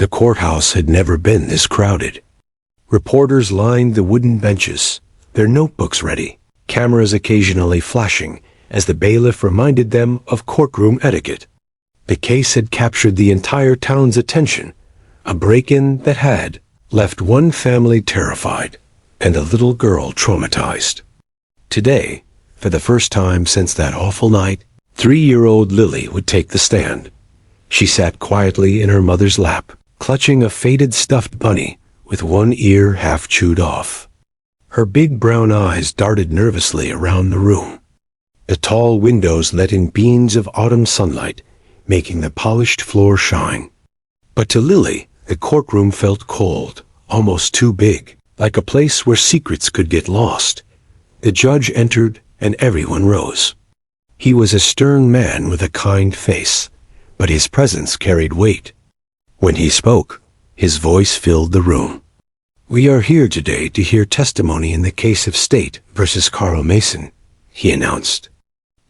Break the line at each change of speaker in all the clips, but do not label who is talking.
The courthouse had never been this crowded. Reporters lined the wooden benches, their notebooks ready, cameras occasionally flashing as the bailiff reminded them of courtroom etiquette. The case had captured the entire town's attention, a break-in that had left one family terrified and a little girl traumatized. Today, for the first time since that awful night, 3-year-old Lily would take the stand. She sat quietly in her mother's lap, clutching a faded stuffed bunny with one ear half chewed off. Her big brown eyes darted nervously around the room. The tall windows let in beams of autumn sunlight, making the polished floor shine. But to Lily, the courtroom felt cold, almost too big, like a place where secrets could get lost. The judge entered, and everyone rose. He was a stern man with a kind face, but his presence carried weight. When he spoke, his voice filled the room. "We are here today to hear testimony in the case of State versus Carl Mason," he announced.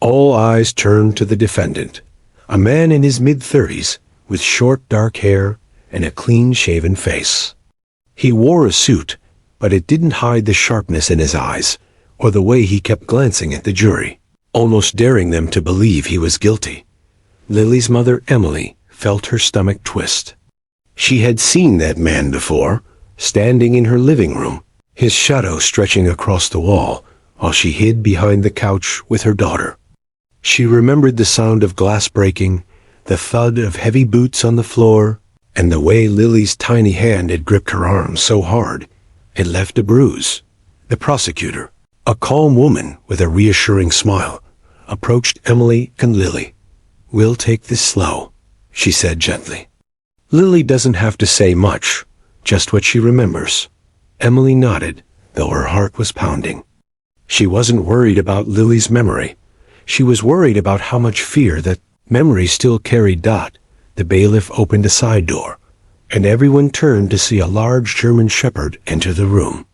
All eyes turned to the defendant, a man in his mid-30s with short dark hair and a clean-shaven face. He wore a suit, but it didn't hide the sharpness in his eyes or the way he kept glancing at the jury, almost daring them to believe he was guilty. Lily's mother, Emily, felt her stomach twist. She had seen that man before, standing in her living room, his shadow stretching across the wall, while she hid behind the couch with her daughter. She remembered the sound of glass breaking, the thud of heavy boots on the floor, and the way Lily's tiny hand had gripped her arm so hard it left a bruise. The prosecutor, a calm woman with a reassuring smile, approached Emily and Lily. "We'll take this slow," she said gently. Lily doesn't have to say much, just what she remembers. Emily nodded, though her heart was pounding. She wasn't worried about Lily's memory. She was worried about how much fear that memory still carried. The bailiff opened a side door, and everyone turned to see a large German shepherd enter the room.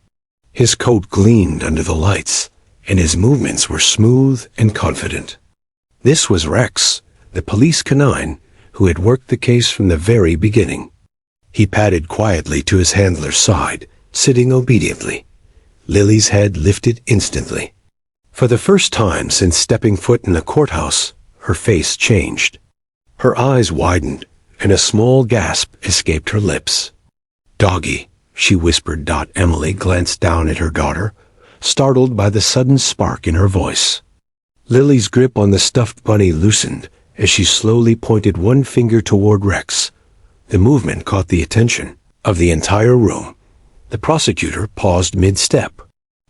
His coat gleamed under the lights, and his movements were smooth and confident. This was Rex, the police canine, who had worked the case from the very beginning. He padded quietly to his handler's side, sitting obediently. Lily's head lifted instantly. For the first time since stepping foot in the courthouse, her face changed. Her eyes widened, and a small gasp escaped her lips. "Doggy," she whispered. Emily glanced down at her daughter, startled by the sudden spark in her voice. Lily's grip on the stuffed bunny loosened as she slowly pointed one finger toward Rex. The movement caught the attention of the entire room. The prosecutor paused mid-step.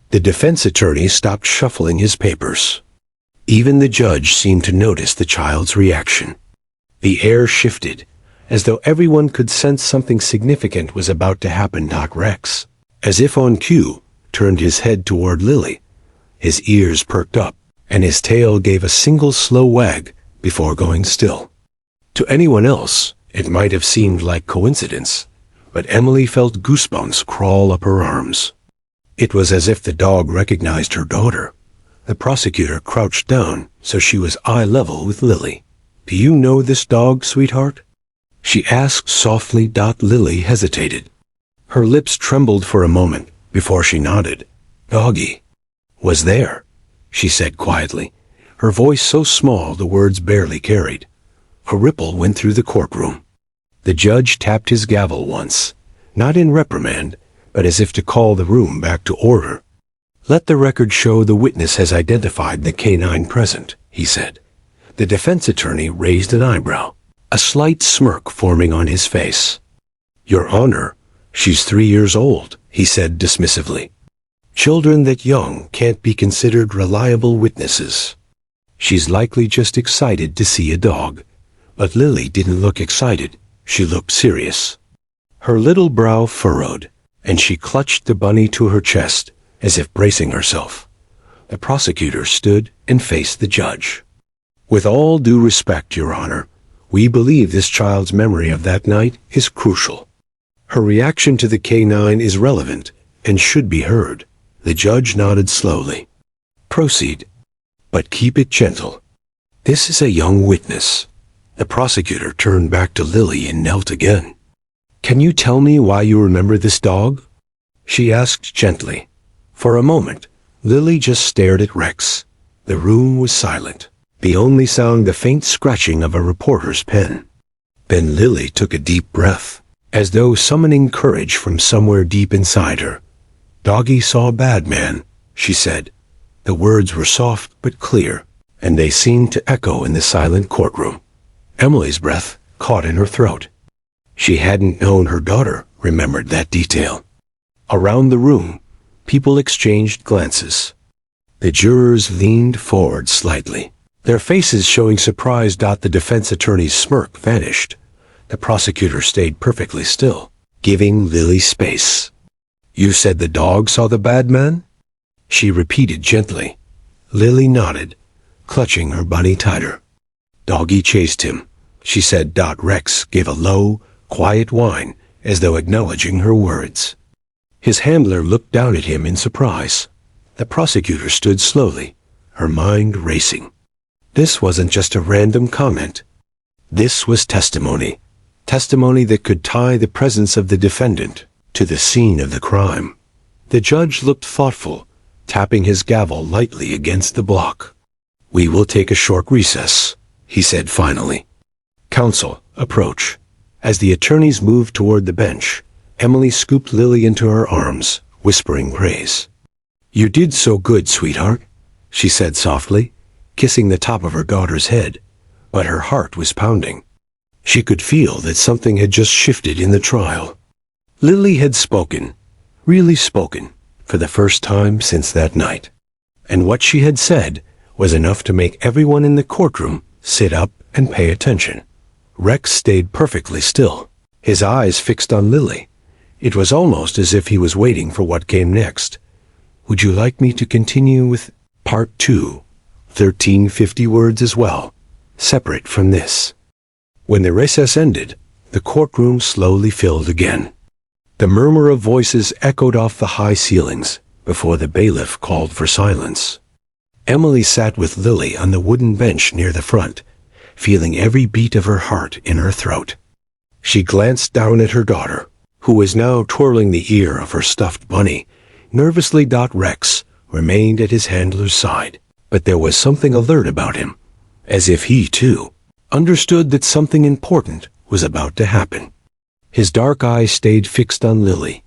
The defense attorney stopped shuffling his papers. Even the judge seemed to notice the child's reaction. The air shifted, as though everyone could sense something significant was about to happen. Rex, as if on cue, turned his head toward Lily. His ears perked up, and his tail gave a single slow wag before going still. To anyone else, it might have seemed like coincidence, but Emily felt goosebumps crawl up her arms. It was as if the dog recognized her daughter. The prosecutor crouched down so she was eye level with Lily. "Do you know this dog, sweetheart?" she asked softly. Lily hesitated. Her lips trembled for a moment before she nodded. "Doggy was there," she said quietly, her voice so small the words barely carried. A ripple went through the courtroom. The judge tapped his gavel once, not in reprimand, but as if to call the room back to order. "Let the record show the witness has identified the canine present," he said. The defense attorney raised an eyebrow, a slight smirk forming on his face. "Your Honor, she's 3 years old," he said dismissively. "Children that young can't be considered reliable witnesses. She's likely just excited to see a dog." But Lily didn't look excited. She looked serious. Her little brow furrowed, and she clutched the bunny to her chest, as if bracing herself. The prosecutor stood and faced the judge. "With all due respect, Your Honor, we believe this child's memory of that night is crucial. Her reaction to the canine is relevant and should be heard." The judge nodded slowly. "Proceed, but keep it gentle. This is a young witness." The prosecutor turned back to Lily and knelt again. Can you tell me why you remember this dog? She asked gently. For a moment, Lily just stared at Rex. The room was silent, the only sound the faint scratching of a reporter's pen. Then Lily took a deep breath, as though summoning courage from somewhere deep inside her. Doggy saw a bad man, she said. The words were soft but clear, and they seemed to echo in the silent courtroom. Emily's breath caught in her throat. She hadn't known her daughter remembered that detail. Around the room, people exchanged glances. The jurors leaned forward slightly, their faces showing surprise. The defense attorney's smirk vanished. The prosecutor stayed perfectly still, giving Lily space. You said the dog saw the bad man? She repeated gently. Lily nodded, clutching her bunny tighter. Doggy chased him, she said. Rex gave a low, quiet whine, as though acknowledging her words. His handler looked down at him in surprise. The prosecutor stood slowly, her mind racing. This wasn't just a random comment. This was testimony. Testimony that could tie the presence of the defendant to the scene of the crime. The judge looked thoughtful, tapping his gavel lightly against the block. We will take a short recess, he said finally. Counsel, approach. As the attorneys moved toward the bench, Emily scooped Lily into her arms, whispering praise. You did so good, sweetheart, she said softly, kissing the top of her daughter's head, but her heart was pounding. She could feel that something had just shifted in the trial. Lily had spoken, really spoken, for the first time since that night. And what she had said was enough to make everyone in the courtroom sit up and pay attention. Rex stayed perfectly still, his eyes fixed on Lily. It was almost as if he was waiting for what came next. Would you like me to continue with Part 2, 1350 words as well, separate from this? When the recess ended, the courtroom slowly filled again. The murmur of voices echoed off the high ceilings before the bailiff called for silence. Emily sat with Lily on the wooden bench near the front, feeling every beat of her heart in her throat. She glanced down at her daughter, who was now twirling the ear of her stuffed bunny. Nervously, Rex remained at his handler's side, but there was something alert about him, as if he, too, understood that something important was about to happen. His dark eyes stayed fixed on Lily,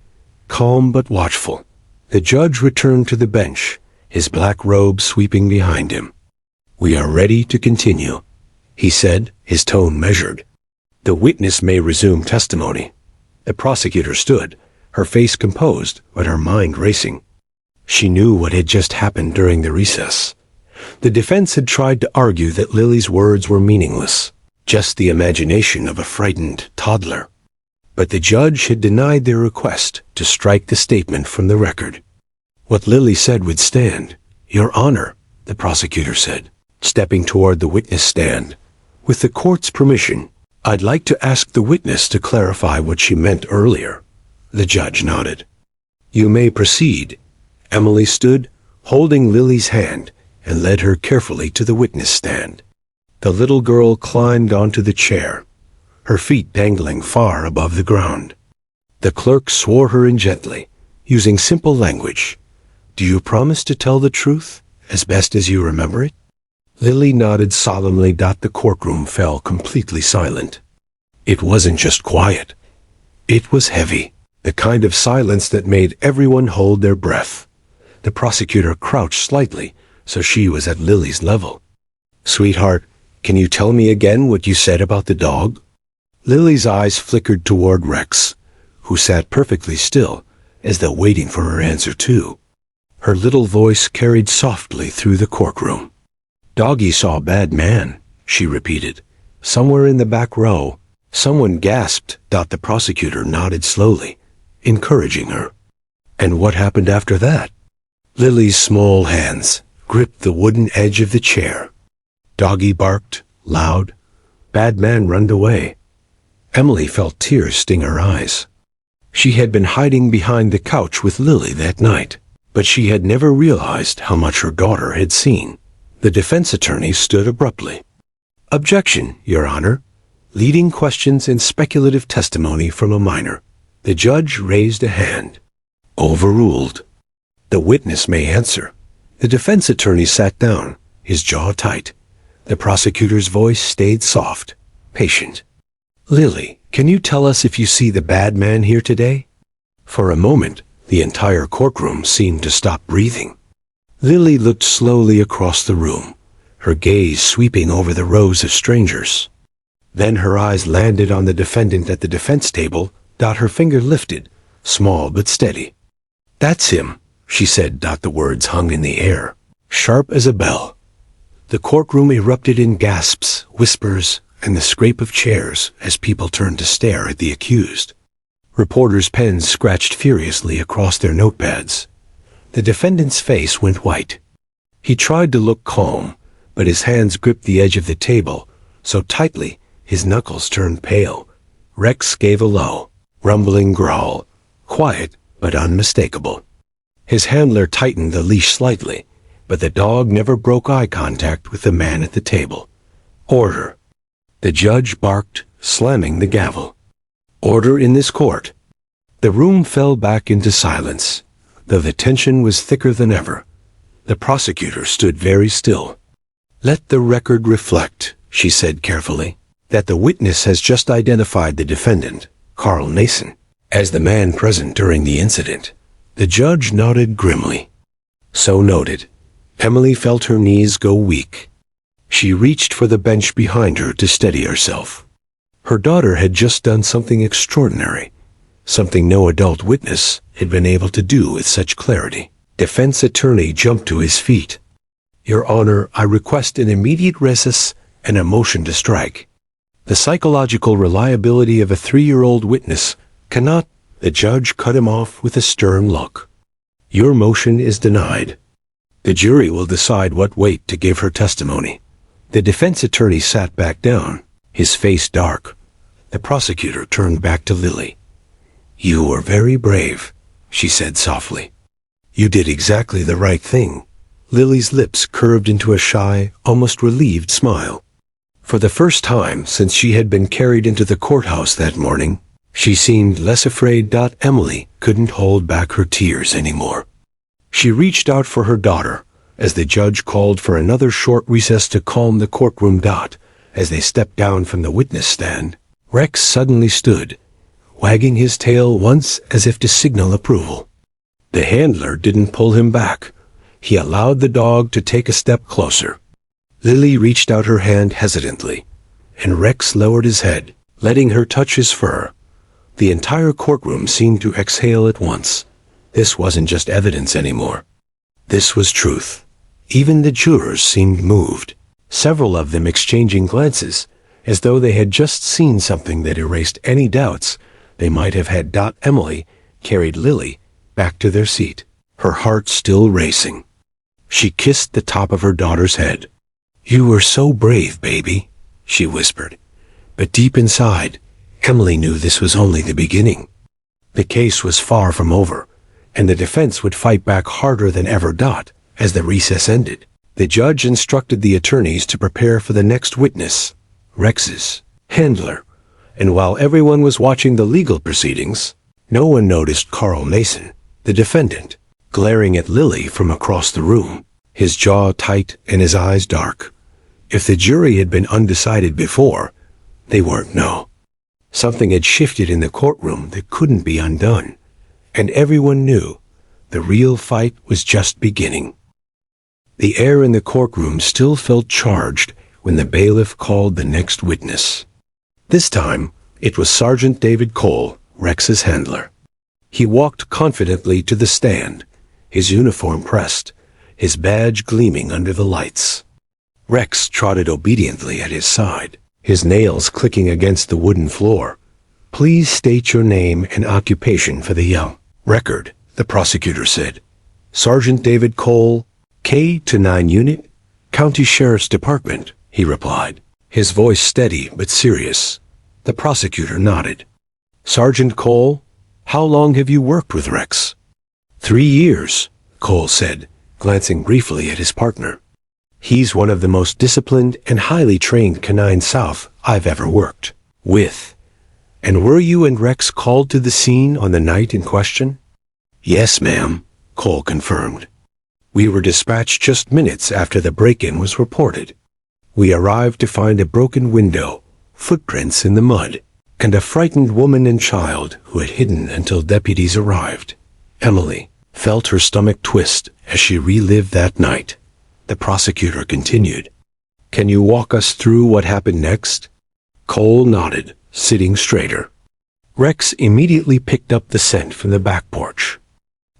calm but watchful. The judge returned to the bench, his black robe sweeping behind him. We are ready to continue, he said, his tone measured. The witness may resume testimony. The prosecutor stood, her face composed, but her mind racing. She knew what had just happened during the recess. The defense had tried to argue that Lily's words were meaningless, just the imagination of a frightened toddler. But the judge had denied their request to strike the statement from the record. What Lily said would stand. Your Honor, the prosecutor said, stepping toward the witness stand. With the court's permission, I'd like to ask the witness to clarify what she meant earlier. The judge nodded. You may proceed. Emily stood, holding Lily's hand, and led her carefully to the witness stand. The little girl climbed onto the chair, her feet dangling far above the ground. The clerk swore her in gently, using simple language. Do you promise to tell the truth, as best as you remember it? Lily nodded solemnly. The courtroom fell completely silent. It wasn't just quiet. It was heavy, the kind of silence that made everyone hold their breath. The prosecutor crouched slightly, so she was at Lily's level. Sweetheart, can you tell me again what you said about the dog? Lily's eyes flickered toward Rex, who sat perfectly still, as though waiting for her answer too. Her little voice carried softly through the courtroom. Doggy saw a bad man, she repeated. Somewhere in the back row. Someone gasped. The prosecutor nodded slowly, encouraging her. And what happened after that? Lily's small hands gripped the wooden edge of the chair. Doggy barked, loud. Bad man runned away. Emily felt tears sting her eyes. She had been hiding behind the couch with Lily that night, but she had never realized how much her daughter had seen. The defense attorney stood abruptly. Objection, Your Honor. leading questions and speculative testimony from a minor. The judge raised a hand. Overruled. The witness may answer. The defense attorney sat down, his jaw tight. The prosecutor's voice stayed soft, patient. Lily, can you tell us if you see the bad man here today? For a moment, the entire courtroom seemed to stop breathing. Lily looked slowly across the room, her gaze sweeping over the rows of strangers. Then her eyes landed on the defendant at the defense table. Her finger lifted, small but steady. That's him, she said. The words hung in the air, sharp as a bell. The courtroom erupted in gasps, whispers, and the scrape of chairs as people turned to stare at the accused. Reporters' pens scratched furiously across their notepads. The defendant's face went white. He tried to look calm, but his hands gripped the edge of the table so tightly his knuckles turned pale. Rex gave a low, rumbling growl, quiet but unmistakable. His handler tightened the leash slightly, but the dog never broke eye contact with the man at the table. Order. The judge barked, slamming the gavel. Order in this court. The room fell back into silence, though the tension was thicker than ever. The prosecutor stood very still. Let the record reflect, she said carefully, that the witness has just identified the defendant, Carl Nason, as the man present during the incident. The judge nodded grimly. So noted. Emily felt her knees go weak. She reached for the bench behind her to steady herself. Her daughter had just done something extraordinary, something no adult witness had been able to do with such clarity. Defense attorney jumped to his feet. Your Honor, I request an immediate recess and a motion to strike. The psychological reliability of a 3-year-old witness cannot. The judge cut him off with a stern look. Your motion is denied. The jury will decide what weight to give her testimony. The defense attorney sat back down, his face dark. The prosecutor turned back to Lily. You were very brave, she said softly. You did exactly the right thing. Lily's lips curved into a shy, almost relieved smile. For the first time since she had been carried into the courthouse that morning, she seemed less afraid. Emily couldn't hold back her tears anymore. She reached out for her daughter as the judge called for another short recess to calm the courtroom. As they stepped down from the witness stand, Rex suddenly stood, wagging his tail once as if to signal approval. The handler didn't pull him back. He allowed the dog to take a step closer. Lily reached out her hand hesitantly, and Rex lowered his head, letting her touch his fur. The entire courtroom seemed to exhale at once. This wasn't just evidence anymore. This was truth. Even the jurors seemed moved, several of them exchanging glances, as though they had just seen something that erased any doubts they might have had. Emily carried Lily back to their seat, her heart still racing. She kissed the top of her daughter's head. You were so brave, baby, she whispered. But deep inside, Emily knew this was only the beginning. The case was far from over, and the defense would fight back harder than ever. As the recess ended, the judge instructed the attorneys to prepare for the next witness, Rex's handler. And while everyone was watching the legal proceedings, no one noticed Carl Nason, the defendant, glaring at Lily from across the room, his jaw tight and his eyes dark. If the jury had been undecided before, they weren't. No. Something had shifted in the courtroom that couldn't be undone, and everyone knew the real fight was just beginning. The air in the courtroom still felt charged when the bailiff called the next witness. This time, it was Sergeant David Cole, Rex's handler. He walked confidently to the stand, his uniform pressed, his badge gleaming under the lights. Rex trotted obediently at his side, his nails clicking against the wooden floor. Please state your name and occupation for the record, the prosecutor said. Sergeant David Cole, K-9 Unit, County Sheriff's Department, he replied, his voice steady but serious. The prosecutor nodded. Sergeant Cole, how long have you worked with Rex? 3 years, Cole said, glancing briefly at his partner. He's one of the most disciplined and highly trained canines South I've ever worked. With. And were you and Rex called to the scene on the night in question? Yes, ma'am, Cole confirmed. We were dispatched just minutes after the break-in was reported. We arrived to find a broken window, footprints in the mud, and a frightened woman and child who had hidden until deputies arrived. Emily felt her stomach twist as she relived that night. The prosecutor continued. Can you walk us through what happened next? Cole nodded, sitting straighter. Rex immediately picked up the scent from the back porch.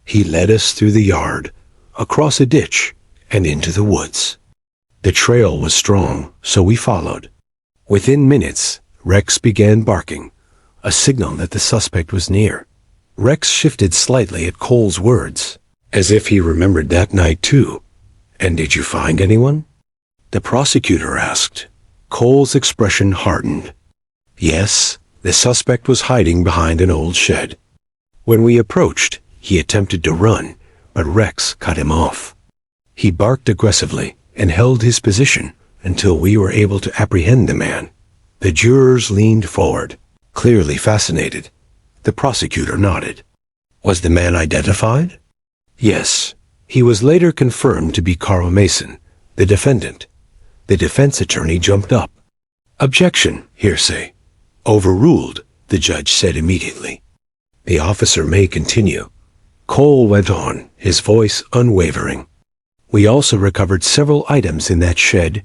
He led us through the yard, across a ditch, and into the woods. The trail was strong, so we followed. Within minutes, Rex began barking, a signal that the suspect was near. Rex shifted slightly at Cole's words, as if he remembered that night too. And did you find anyone? The prosecutor asked. Cole's expression hardened. Yes, the suspect was hiding behind an old shed. When we approached, he attempted to run, but Rex cut him off. He barked aggressively and held his position until we were able to apprehend the man. The jurors leaned forward, clearly fascinated. The prosecutor nodded. Was the man identified? Yes. He was later confirmed to be Carl Mason, the defendant. The defense attorney jumped up. Objection, hearsay. Overruled, the judge said immediately. The officer may continue. Cole went on, his voice unwavering. We also recovered several items in that shed,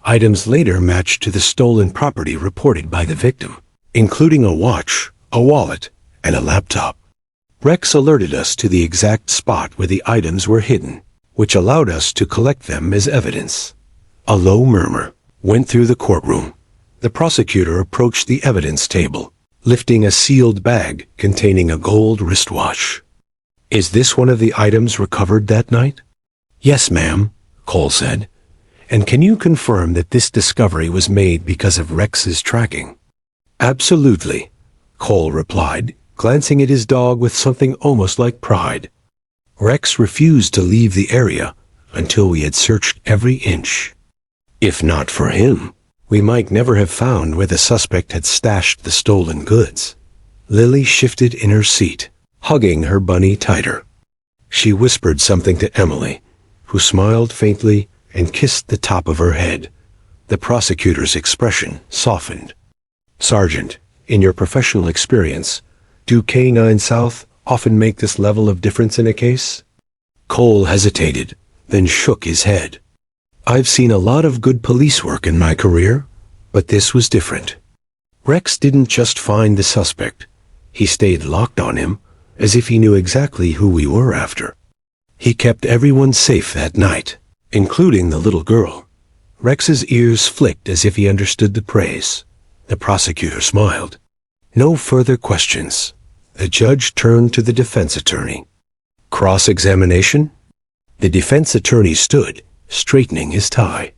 items later matched to the stolen property reported by the victim, including a watch, a wallet, and a laptop. Rex alerted us to the exact spot where the items were hidden, which allowed us to collect them as evidence. A low murmur went through the courtroom. The prosecutor approached the evidence table, lifting a sealed bag containing a gold wristwatch. Is this one of the items recovered that night? Yes, ma'am, Cole said. And can you confirm that this discovery was made because of Rex's tracking? Absolutely, Cole replied, glancing at his dog with something almost like pride. Rex refused to leave the area until we had searched every inch. If not for him, we might never have found where the suspect had stashed the stolen goods. Lily shifted in her seat, hugging her bunny tighter. She whispered something to Emily, who smiled faintly and kissed the top of her head. The prosecutor's expression softened. Sergeant, in your professional experience, do K-9 South often make this level of difference in a case? Cole hesitated, then shook his head. I've seen a lot of good police work in my career, but this was different. Rex didn't just find the suspect. He stayed locked on him, as if he knew exactly who we were after. He kept everyone safe that night, including the little girl. Rex's ears flicked as if he understood the praise. The prosecutor smiled. No further questions. The judge turned to the defense attorney. Cross-examination? The defense attorney stood, straightening his tie.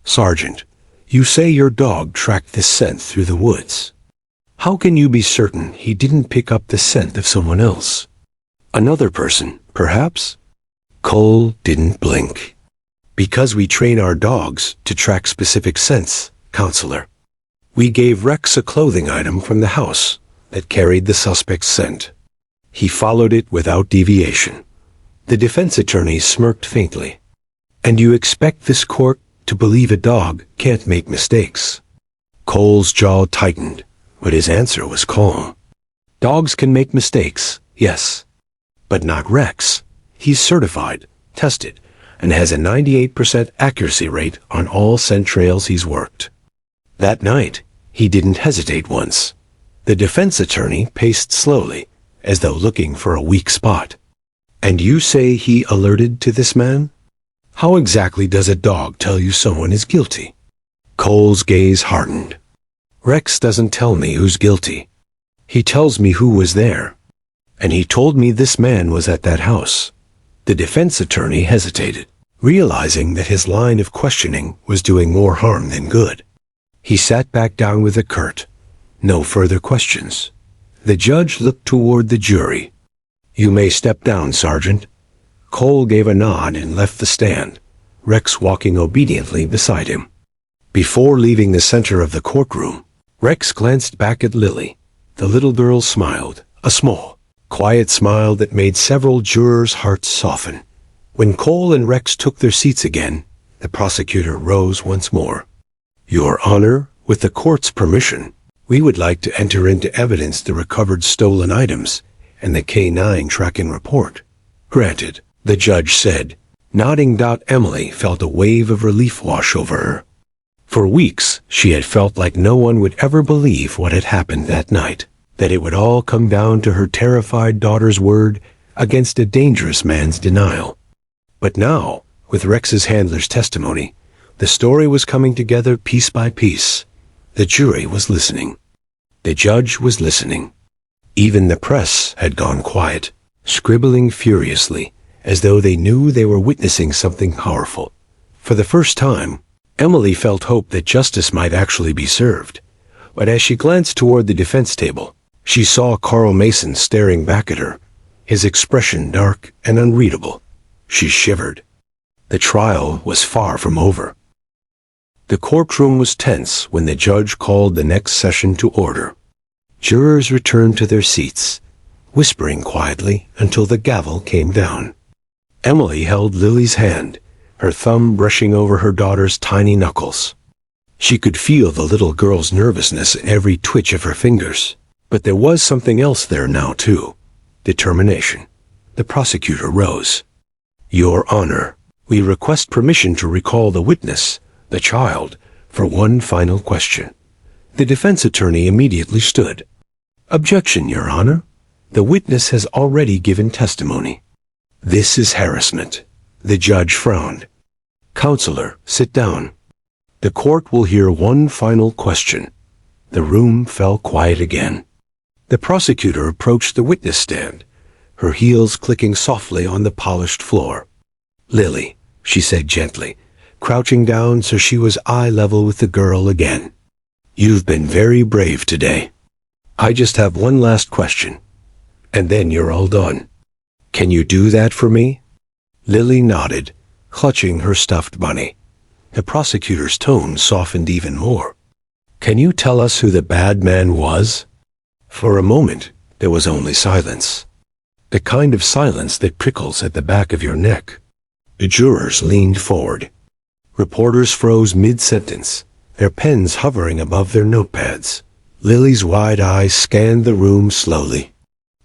Sergeant, you say your dog tracked this scent through the woods. How can you be certain he didn't pick up the scent of someone else? Another person, perhaps? Cole didn't blink. Because we train our dogs to track specific scents, Counselor. We gave Rex a clothing item from the house that carried the suspect's scent. He followed it without deviation. The defense attorney smirked faintly. And you expect this court to believe a dog can't make mistakes? Cole's jaw tightened, but his answer was calm. Dogs can make mistakes, yes. But not Rex. He's certified, tested, and has a 98% accuracy rate on all scent trails he's worked. That night, he didn't hesitate once. The defense attorney paced slowly, as though looking for a weak spot. And you say he alerted to this man? How exactly does a dog tell you someone is guilty? Cole's gaze hardened. Rex doesn't tell me who's guilty. He tells me who was there. And he told me this man was at that house. The defense attorney hesitated, realizing that his line of questioning was doing more harm than good. He sat back down with a curt, "No further questions." The judge looked toward the jury. You may step down, Sergeant. Cole gave a nod and left the stand, Rex walking obediently beside him. Before leaving the center of the courtroom, Rex glanced back at Lily. The little girl smiled, a small, quiet smile that made several jurors' hearts soften. When Cole and Rex took their seats again, the prosecutor rose once more. Your Honor, with the court's permission, we would like to enter into evidence the recovered stolen items and the K-9 tracking report. Granted, the judge said, nodding. Emily felt a wave of relief wash over her. For weeks, she had felt like no one would ever believe what had happened that night, that it would all come down to her terrified daughter's word against a dangerous man's denial. But now, with Rex's handler's testimony, the story was coming together piece by piece. The jury was listening. The judge was listening. Even the press had gone quiet, scribbling furiously, as though they knew they were witnessing something powerful. For the first time, Emily felt hope that justice might actually be served. But as she glanced toward the defense table, she saw Carl Mason staring back at her, his expression dark and unreadable. She shivered. The trial was far from over. The courtroom was tense when the judge called the next session to order. Jurors returned to their seats, whispering quietly until the gavel came down. Emily held Lily's hand, her thumb brushing over her daughter's tiny knuckles. She could feel the little girl's nervousness in every twitch of her fingers. But there was something else there now, too. Determination. The prosecutor rose. Your Honor, we request permission to recall the witness, the child, for one final question. The defense attorney immediately stood. Objection, Your Honor. The witness has already given testimony. This is harassment. The judge frowned. Counselor, sit down. The court will hear one final question. The room fell quiet again. The prosecutor approached the witness stand, her heels clicking softly on the polished floor. Lily, she said gently, crouching down so she was eye level with the girl again. You've been very brave today. I just have one last question, and then you're all done. Can you do that for me? Lily nodded, clutching her stuffed bunny. The prosecutor's tone softened even more. Can you tell us who the bad man was? For a moment, there was only silence. The kind of silence that prickles at the back of your neck. The jurors leaned forward. Reporters froze mid-sentence, their pens hovering above their notepads. Lily's wide eyes scanned the room slowly.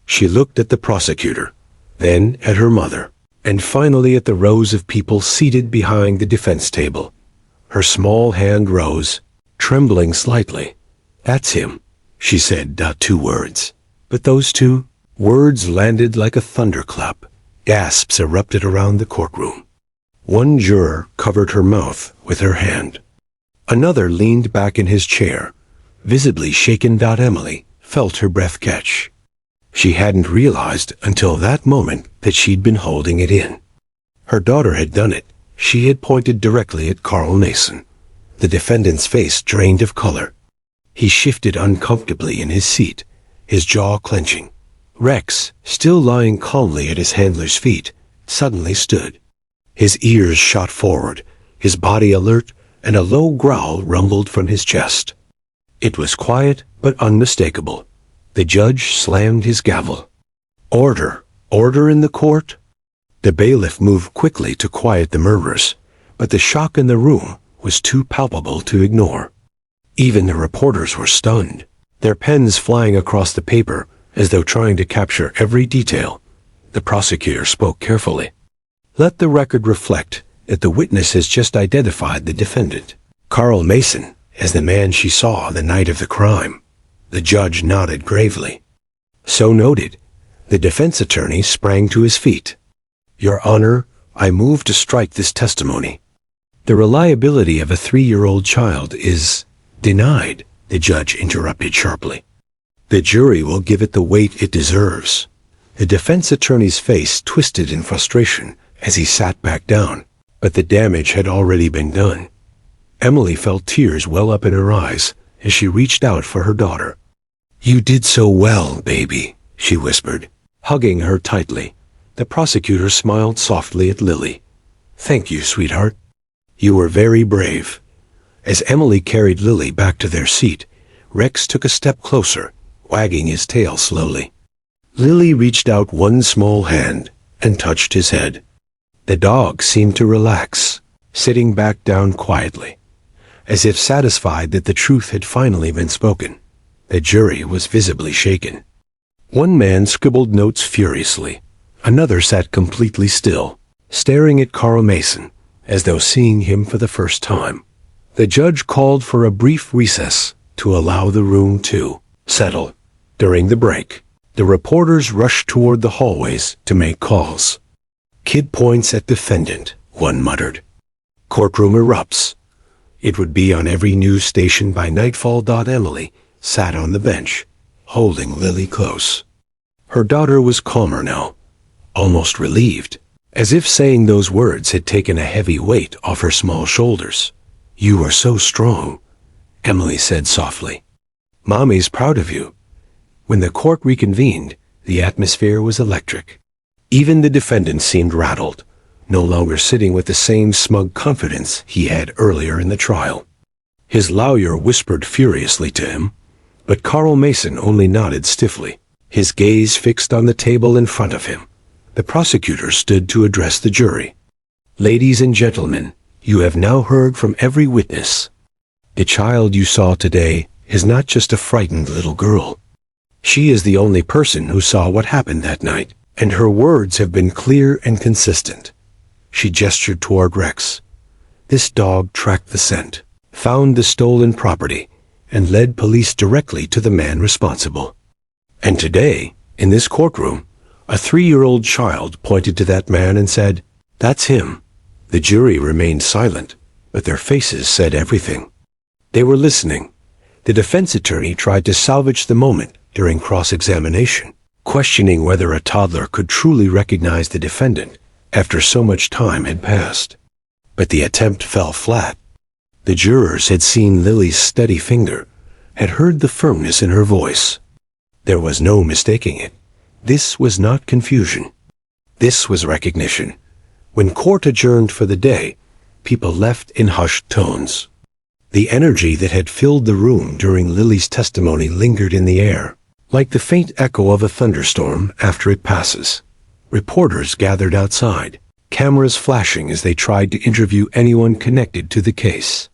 She looked at the prosecutor, then at her mother, and finally at the rows of people seated behind the defense table. Her small hand rose, trembling slightly. That's him, she said. 2 words. But those 2 words landed like a thunderclap. Gasps erupted around the courtroom. One juror covered her mouth with her hand. Another leaned back in his chair, visibly shaken. Emily felt her breath catch. She hadn't realized until that moment that she'd been holding it in. Her daughter had done it. She had pointed directly at Carl Mason. The defendant's face drained of color. He shifted uncomfortably in his seat, his jaw clenching. Rex, still lying calmly at his handler's feet, suddenly stood. His ears shot forward, his body alert, and a low growl rumbled from his chest. It was quiet but unmistakable. The judge slammed his gavel. Order! Order in the court! The bailiff moved quickly to quiet the murmurs, but the shock in the room was too palpable to ignore. Even the reporters were stunned, their pens flying across the paper as though trying to capture every detail. The prosecutor spoke carefully. Let the record reflect that the witness has just identified the defendant, Carl Mason, as the man she saw the night of the crime. The judge nodded gravely. So noted. The defense attorney sprang to his feet. Your Honor, I move to strike this testimony. The reliability of a 3-year-old child is denied, the judge interrupted sharply. The jury will give it the weight it deserves. The defense attorney's face twisted in frustration as he sat back down, but the damage had already been done. Emily felt tears well up in her eyes as she reached out for her daughter. You did so well, baby, she whispered, hugging her tightly. The prosecutor smiled softly at Lily. Thank you, sweetheart. You were very brave. As Emily carried Lily back to their seat, Rex took a step closer, wagging his tail slowly. Lily reached out one small hand and touched his head. The dog seemed to relax, sitting back down quietly, as if satisfied that the truth had finally been spoken. The jury was visibly shaken. One man scribbled notes furiously. Another sat completely still, staring at Carl Mason, as though seeing him for the first time. The judge called for a brief recess to allow the room to settle. During the break, the reporters rushed toward the hallways to make calls. "Kid points at defendant," one muttered. "Courtroom erupts." It would be on every news station by nightfall. Emily sat on the bench, holding Lily close. Her daughter was calmer now, almost relieved, as if saying those words had taken a heavy weight off her small shoulders. "You are so strong," Emily said softly. "Mommy's proud of you." When the court reconvened, the atmosphere was electric. Even the defendant seemed rattled, no longer sitting with the same smug confidence he had earlier in the trial. His lawyer whispered furiously to him, but Carl Mason only nodded stiffly, his gaze fixed on the table in front of him. The prosecutor stood to address the jury. "Ladies and gentlemen, you have now heard from every witness. The child you saw today is not just a frightened little girl. She is the only person who saw what happened that night, and her words have been clear and consistent." She gestured toward Rex. "This dog tracked the scent, found the stolen property, and led police directly to the man responsible. And today, in this courtroom, a 3-year-old child pointed to that man and said, 'That's him.'" The jury remained silent, but their faces said everything. They were listening. The defense attorney tried to salvage the moment during cross-examination, questioning whether a toddler could truly recognize the defendant after so much time had passed. But the attempt fell flat. The jurors had seen Lily's steady finger, had heard the firmness in her voice. There was no mistaking it. This was not confusion. This was recognition. When court adjourned for the day, people left in hushed tones. The energy that had filled the room during Lily's testimony lingered in the air, like the faint echo of a thunderstorm after it passes. Reporters gathered outside, cameras flashing as they tried to interview anyone connected to the case.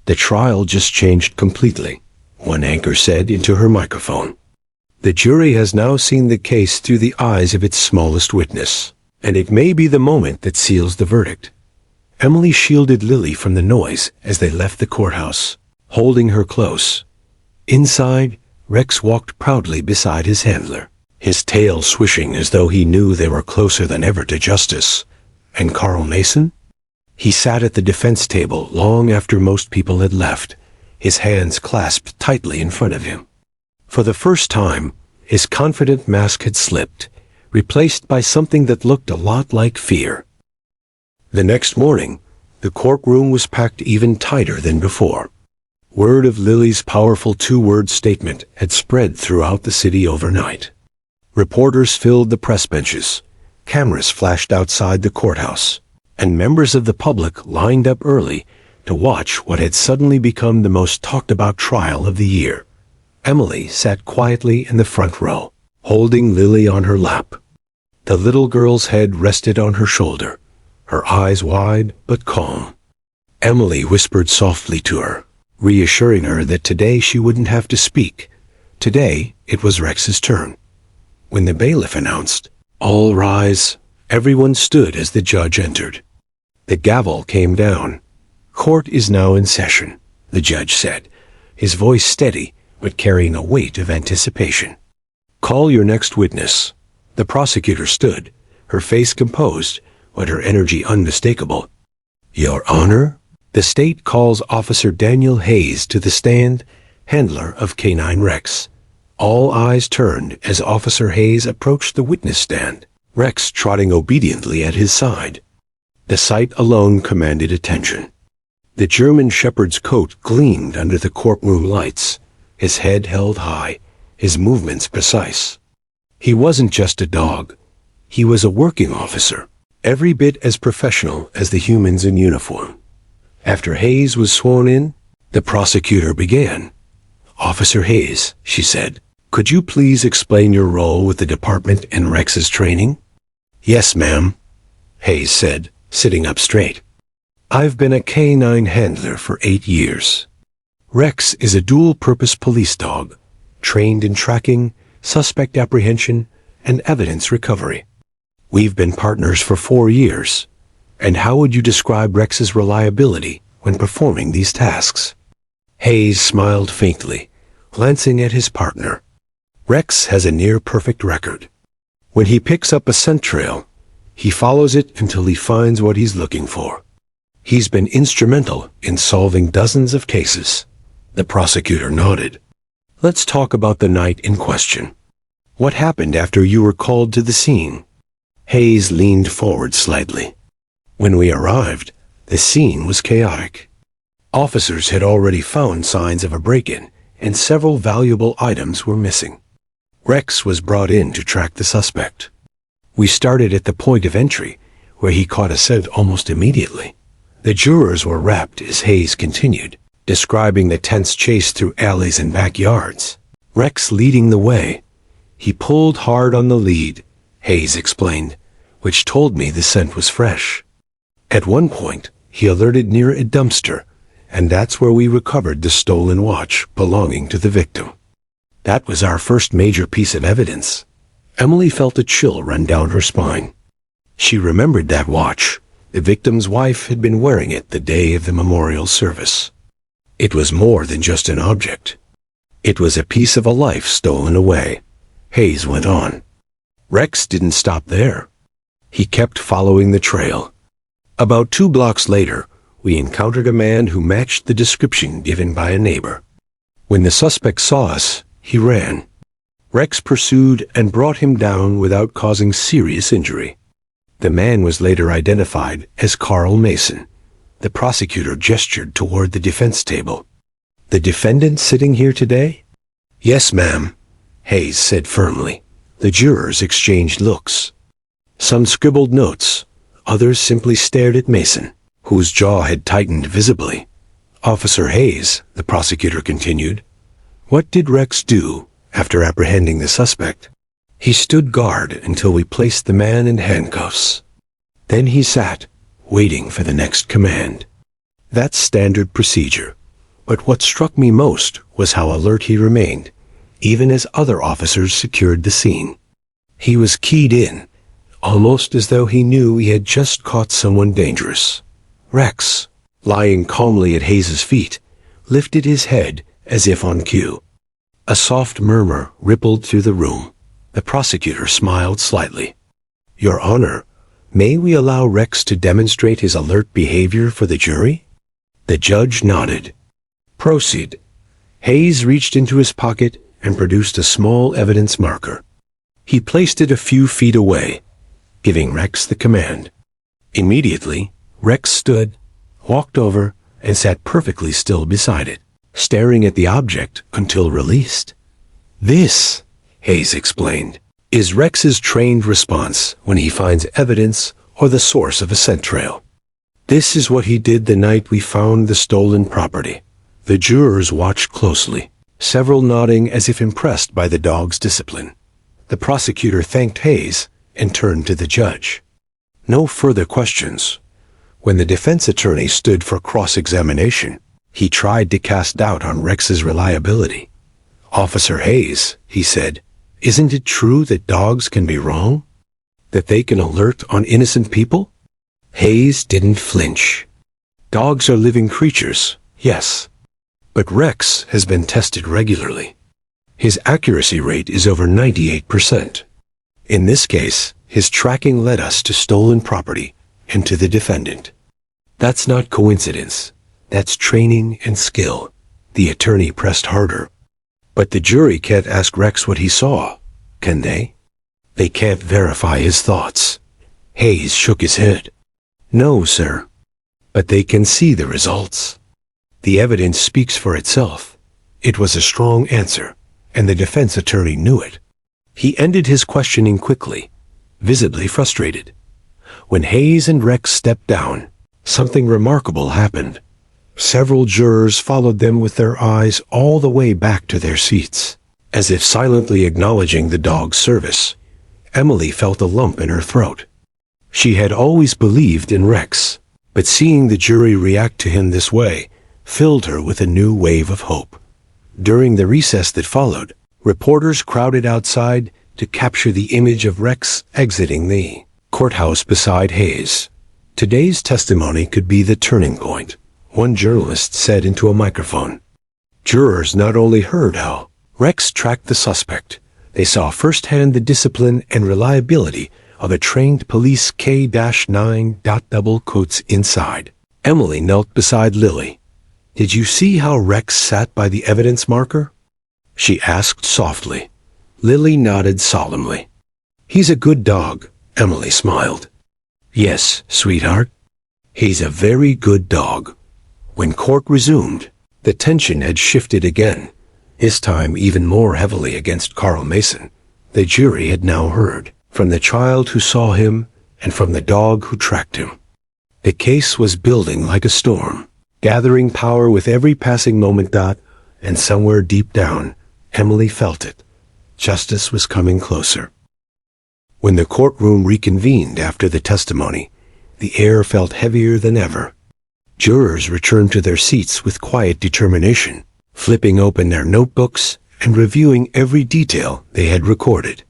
"The trial just changed completely," one anchor said into her microphone. "The jury has now seen the case through the eyes of its smallest witness, and it may be the moment that seals the verdict." Emily shielded Lily from the noise as they left the courthouse, holding her close. Inside, Rex walked proudly beside his handler, his tail swishing as though he knew they were closer than ever to justice. And Carl Mason? He sat at the defense table long after most people had left, his hands clasped tightly in front of him. For the first time, his confident mask had slipped, replaced by something that looked a lot like fear. The next morning, the courtroom was packed even tighter than before. Word of Lily's powerful 2-word statement had spread throughout the city overnight. Reporters filled the press benches, cameras flashed outside the courthouse, and members of the public lined up early to watch what had suddenly become the most talked-about trial of the year. Emily sat quietly in the front row, holding Lily on her lap. The little girl's head rested on her shoulder, her eyes wide but calm. Emily whispered softly to her, reassuring her that today she wouldn't have to speak. Today, it was Rex's turn. When the bailiff announced, "All rise," everyone stood as the judge entered. The gavel came down. "Court is now in session," the judge said, his voice steady but carrying a weight of anticipation. "Call your next witness." The prosecutor stood, her face composed, but her energy unmistakable. "Your Honor, the state calls Officer Daniel Hayes to the stand, handler of Canine Rex." All eyes turned as Officer Hayes approached the witness stand, Rex trotting obediently at his side. The sight alone commanded attention. The German shepherd's coat gleamed under the courtroom lights, his head held high, his movements precise. He wasn't just a dog. He was a working officer, every bit as professional as the humans in uniform. After Hayes was sworn in, the prosecutor began. "Officer Hayes," she said, "could you please explain your role with the department and Rex's training?" "Yes, ma'am," Hayes said, sitting up straight. "I've been a canine handler for 8 years. Rex is a dual-purpose police dog, trained in tracking, suspect apprehension, and evidence recovery. We've been partners for 4 years. And how would you describe Rex's reliability when performing these tasks?" Hayes smiled faintly, glancing at his partner. "Rex has a near-perfect record. When he picks up a scent trail, he follows it until he finds what he's looking for. He's been instrumental in solving dozens of cases." The prosecutor nodded. "Let's talk about the night in question. What happened after you were called to the scene?" Hayes leaned forward slightly. "When we arrived, the scene was chaotic. Officers had already found signs of a break-in, and several valuable items were missing. Rex was brought in to track the suspect. We started at the point of entry, where he caught a scent almost immediately. The jurors were rapt as Hayes continued, describing the tense chase through alleys and backyards, Rex leading the way. He pulled hard on the lead," Hayes explained, "which told me the scent was fresh. At one point, he alerted near a dumpster, and that's where we recovered the stolen watch belonging to the victim. That was our first major piece of evidence." Emily felt a chill run down her spine. She remembered that watch. The victim's wife had been wearing it the day of the memorial service. It was more than just an object. It was a piece of a life stolen away. Hayes went on. "Rex didn't stop there. He kept following the trail. About 2 blocks later, we encountered a man who matched the description given by a neighbor. When the suspect saw us, he ran. Rex pursued and brought him down without causing serious injury. The man was later identified as Carl Mason." The prosecutor gestured toward the defense table. "The defendant sitting here today?" "Yes, ma'am," Hayes said firmly. The jurors exchanged looks. Some scribbled notes. Others simply stared at Mason, whose jaw had tightened visibly. "Officer Hayes," the prosecutor continued, "what did Rex do after apprehending the suspect?" "He stood guard until we placed the man in handcuffs. Then he sat, waiting for the next command. That's standard procedure. But what struck me most was how alert he remained, even as other officers secured the scene. He was keyed in, almost as though he knew he had just caught someone dangerous." Rex, lying calmly at Hayes's feet, lifted his head as if on cue. A soft murmur rippled through the room. The prosecutor smiled slightly. "Your Honor, may we allow Rex to demonstrate his alert behavior for the jury?" The judge nodded. "Proceed." Hayes reached into his pocket and produced a small evidence marker. He placed it a few feet away, giving Rex the command. Immediately, Rex stood, walked over, and sat perfectly still beside it, staring at the object until released. "This," Hayes explained, "is Rex's trained response when he finds evidence or the source of a scent trail. This is what he did the night we found the stolen property." The jurors watched closely, several nodding as if impressed by the dog's discipline. The prosecutor thanked Hayes and turned to the judge. No further questions. When the defense attorney stood for cross-examination, he tried to cast doubt on Rex's reliability. "Officer Hayes," he said, "isn't it true that dogs can be wrong? That they can alert on innocent people?" Hayes didn't flinch. "Dogs are living creatures, yes. But Rex has been tested regularly. His accuracy rate is over 98%. In this case, his tracking led us to stolen property and to the defendant. That's not coincidence. That's training and skill." The attorney pressed harder. "But the jury can't ask Rex what he saw, can they? They can't verify his thoughts." Hayes shook his head. "No, sir. But they can see the results. The evidence speaks for itself." It was a strong answer, and the defense attorney knew it. He ended his questioning quickly, visibly frustrated. When Hayes and Rex stepped down, something remarkable happened. Several jurors followed them with their eyes all the way back to their seats, as if silently acknowledging the dog's service. Emily felt a lump in her throat. She had always believed in Rex, but seeing the jury react to him this way filled her with a new wave of hope. During the recess that followed, reporters crowded outside to capture the image of Rex exiting the courthouse beside Hayes. Today's testimony could be the turning point, one journalist said into a microphone. Jurors not only heard how Rex tracked the suspect, they saw firsthand the discipline and reliability of a trained police K-9 inside. Emily knelt beside Lily. "Did you see how Rex sat by the evidence marker?" she asked softly. Lily nodded solemnly. "He's a good dog," Emily smiled. "Yes, sweetheart. He's a very good dog." When court resumed, the tension had shifted again, this time even more heavily against Carl Mason. The jury had now heard from the child who saw him and from the dog who tracked him. The case was building like a storm, gathering power with every passing moment. And somewhere deep down, Emily felt it. Justice was coming closer. When the courtroom reconvened after the testimony, the air felt heavier than ever. Jurors returned to their seats with quiet determination, flipping open their notebooks and reviewing every detail they had recorded.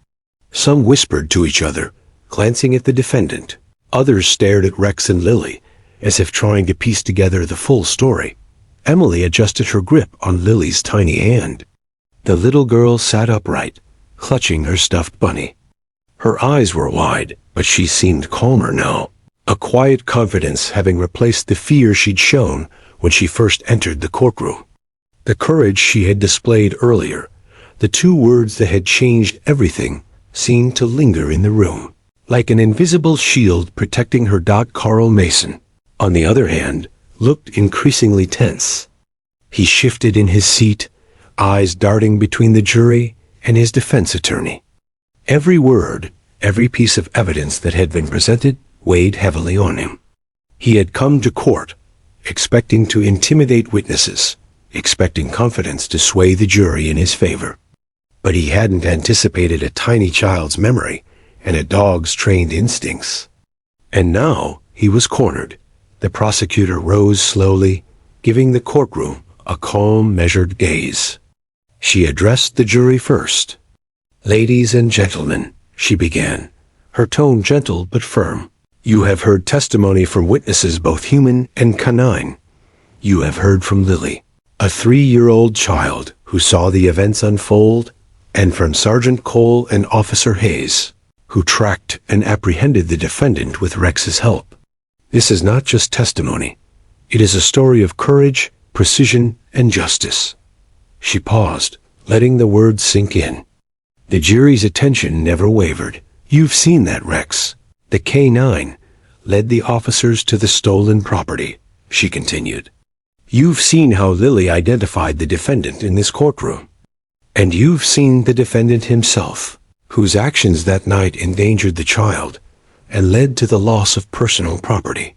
Some whispered to each other, glancing at the defendant. Others stared at Rex and Lily, as if trying to piece together the full story. Emily adjusted her grip on Lily's tiny hand. The little girl sat upright, clutching her stuffed bunny. Her eyes were wide, but she seemed calmer now, a quiet confidence having replaced the fear she'd shown when she first entered the courtroom. The courage she had displayed earlier, the two words that had changed everything, seemed to linger in the room, like an invisible shield protecting her. Carl Mason, on the other hand, looked increasingly tense. He shifted in his seat, eyes darting between the jury and his defense attorney. Every word, every piece of evidence that had been presented weighed heavily on him. He had come to court, expecting to intimidate witnesses, expecting confidence to sway the jury in his favor. But he hadn't anticipated a tiny child's memory and a dog's trained instincts. And now he was cornered. The prosecutor rose slowly, giving the courtroom a calm, measured gaze. She addressed the jury first. "Ladies and gentlemen," she began, her tone gentle but firm. "You have heard testimony from witnesses both human and canine. You have heard from Lily, a 3-year-old child who saw the events unfold, and from Sergeant Cole and Officer Hayes, who tracked and apprehended the defendant with Rex's help. This is not just testimony. It is a story of courage, precision, and justice." She paused, letting the words sink in. The jury's attention never wavered. "You've seen that Rex. The K-9 led the officers to the stolen property," she continued. "You've seen how Lily identified the defendant in this courtroom. And you've seen the defendant himself, whose actions that night endangered the child and led to the loss of personal property.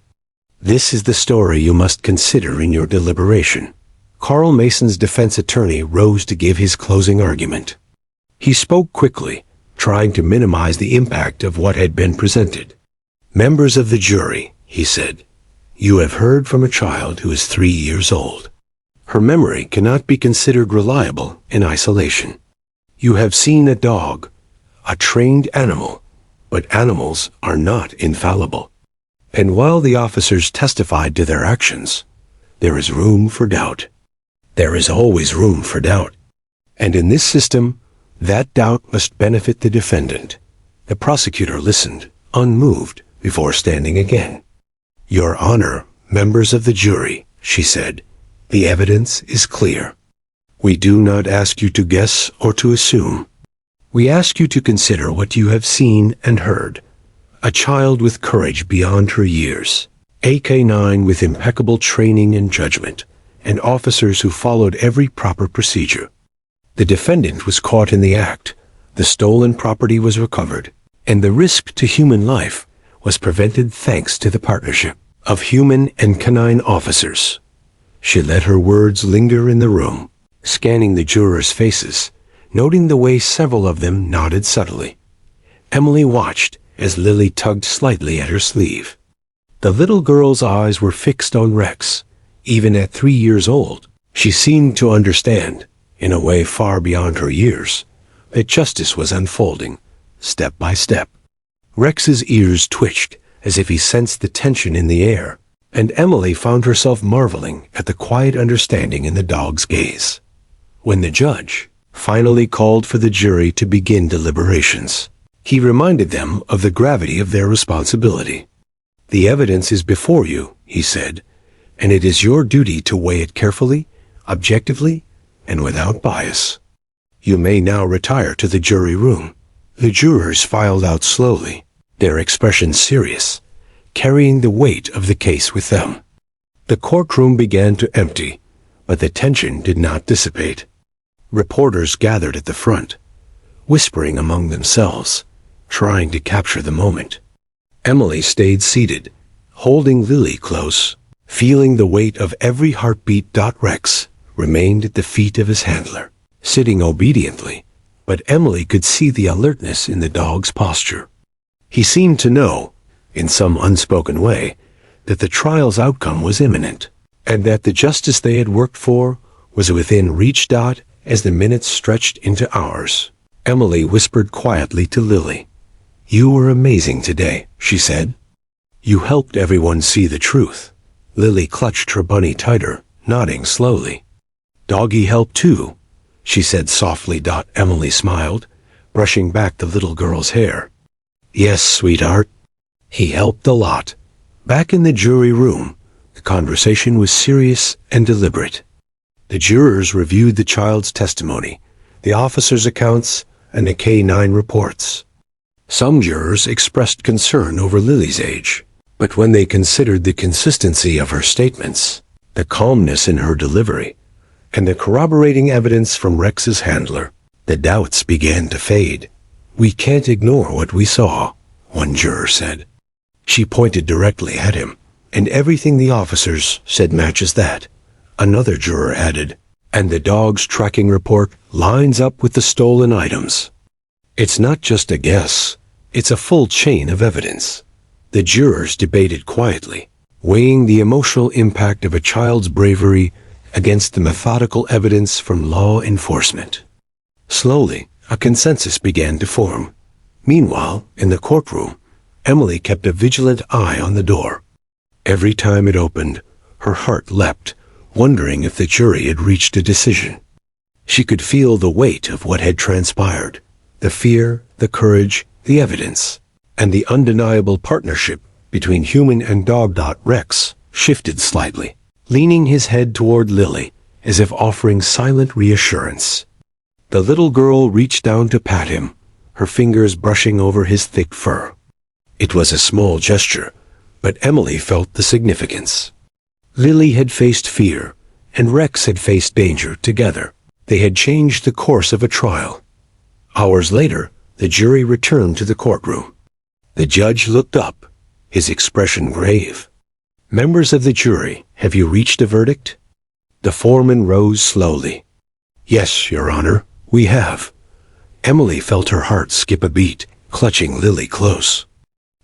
This is the story you must consider in your deliberation." Carl Mason's defense attorney rose to give his closing argument. He spoke quickly, trying to minimize the impact of what had been presented. "Members of the jury," he said, "you have heard from a child who is 3 years old. Her memory cannot be considered reliable in isolation. You have seen a dog, a trained animal, but animals are not infallible. And while the officers testified to their actions, there is room for doubt. There is always room for doubt. And in this system, that doubt must benefit the defendant." The prosecutor listened, unmoved, before standing again. "Your Honor, members of the jury," she said, "the evidence is clear. We do not ask you to guess or to assume. We ask you to consider what you have seen and heard. A child with courage beyond her years, a K-9 with impeccable training and judgment, and officers who followed every proper procedure. The defendant was caught in the act, the stolen property was recovered, and the risk to human life was prevented thanks to the partnership of human and canine officers." She let her words linger in the room, scanning the jurors' faces, noting the way several of them nodded subtly. Emily watched as Lily tugged slightly at her sleeve. The little girl's eyes were fixed on Rex. Even at 3 years old, she seemed to understand, in a way far beyond her years, that justice was unfolding, step by step. Rex's ears twitched as if he sensed the tension in the air, and Emily found herself marveling at the quiet understanding in the dog's gaze. When the judge finally called for the jury to begin deliberations, he reminded them of the gravity of their responsibility. "The evidence is before you," he said, "and it is your duty to weigh it carefully, objectively, and without bias. You may now retire to the jury room." The jurors filed out slowly, their expressions serious, carrying the weight of the case with them. The courtroom began to empty, but the tension did not dissipate. Reporters gathered at the front, whispering among themselves, trying to capture the moment. Emily stayed seated, holding Lily close, feeling the weight of every heartbeat. Rex remained at the feet of his handler, sitting obediently, but Emily could see the alertness in the dog's posture. He seemed to know, in some unspoken way, that the trial's outcome was imminent, and that the justice they had worked for was within reach. As the minutes stretched into hours, Emily whispered quietly to Lily. "You were amazing today," she said. "You helped everyone see the truth." Lily clutched her bunny tighter, nodding slowly. "Doggy helped too," she said softly. Emily smiled, brushing back the little girl's hair. "Yes, sweetheart. He helped a lot." Back in the jury room, the conversation was serious and deliberate. The jurors reviewed the child's testimony, the officers' accounts, and the K-9 reports. Some jurors expressed concern over Lily's age, but when they considered the consistency of her statements, the calmness in her delivery, and the corroborating evidence from Rex's handler, the doubts began to fade. "We can't ignore what we saw," one juror said. She pointed directly at him, "and everything the officers said matches that," another juror added, "and the dog's tracking report lines up with the stolen items. It's not just a guess, it's a full chain of evidence." The jurors debated quietly, weighing the emotional impact of a child's bravery against the methodical evidence from law enforcement. Slowly, a consensus began to form. Meanwhile, in the courtroom, Emily kept a vigilant eye on the door. Every time it opened, her heart leapt, wondering if the jury had reached a decision. She could feel the weight of what had transpired, the fear, the courage, the evidence, and the undeniable partnership between human and dog. Rex shifted slightly, leaning his head toward Lily, as if offering silent reassurance. The little girl reached down to pat him, her fingers brushing over his thick fur. It was a small gesture, but Emily felt the significance. Lily had faced fear, and Rex had faced danger together. They had changed the course of a trial. Hours later, the jury returned to the courtroom. The judge looked up, his expression grave. "Members of the jury, have you reached a verdict?" The foreman rose slowly. "Yes, Your Honor, we have." Emily felt her heart skip a beat, clutching Lily close.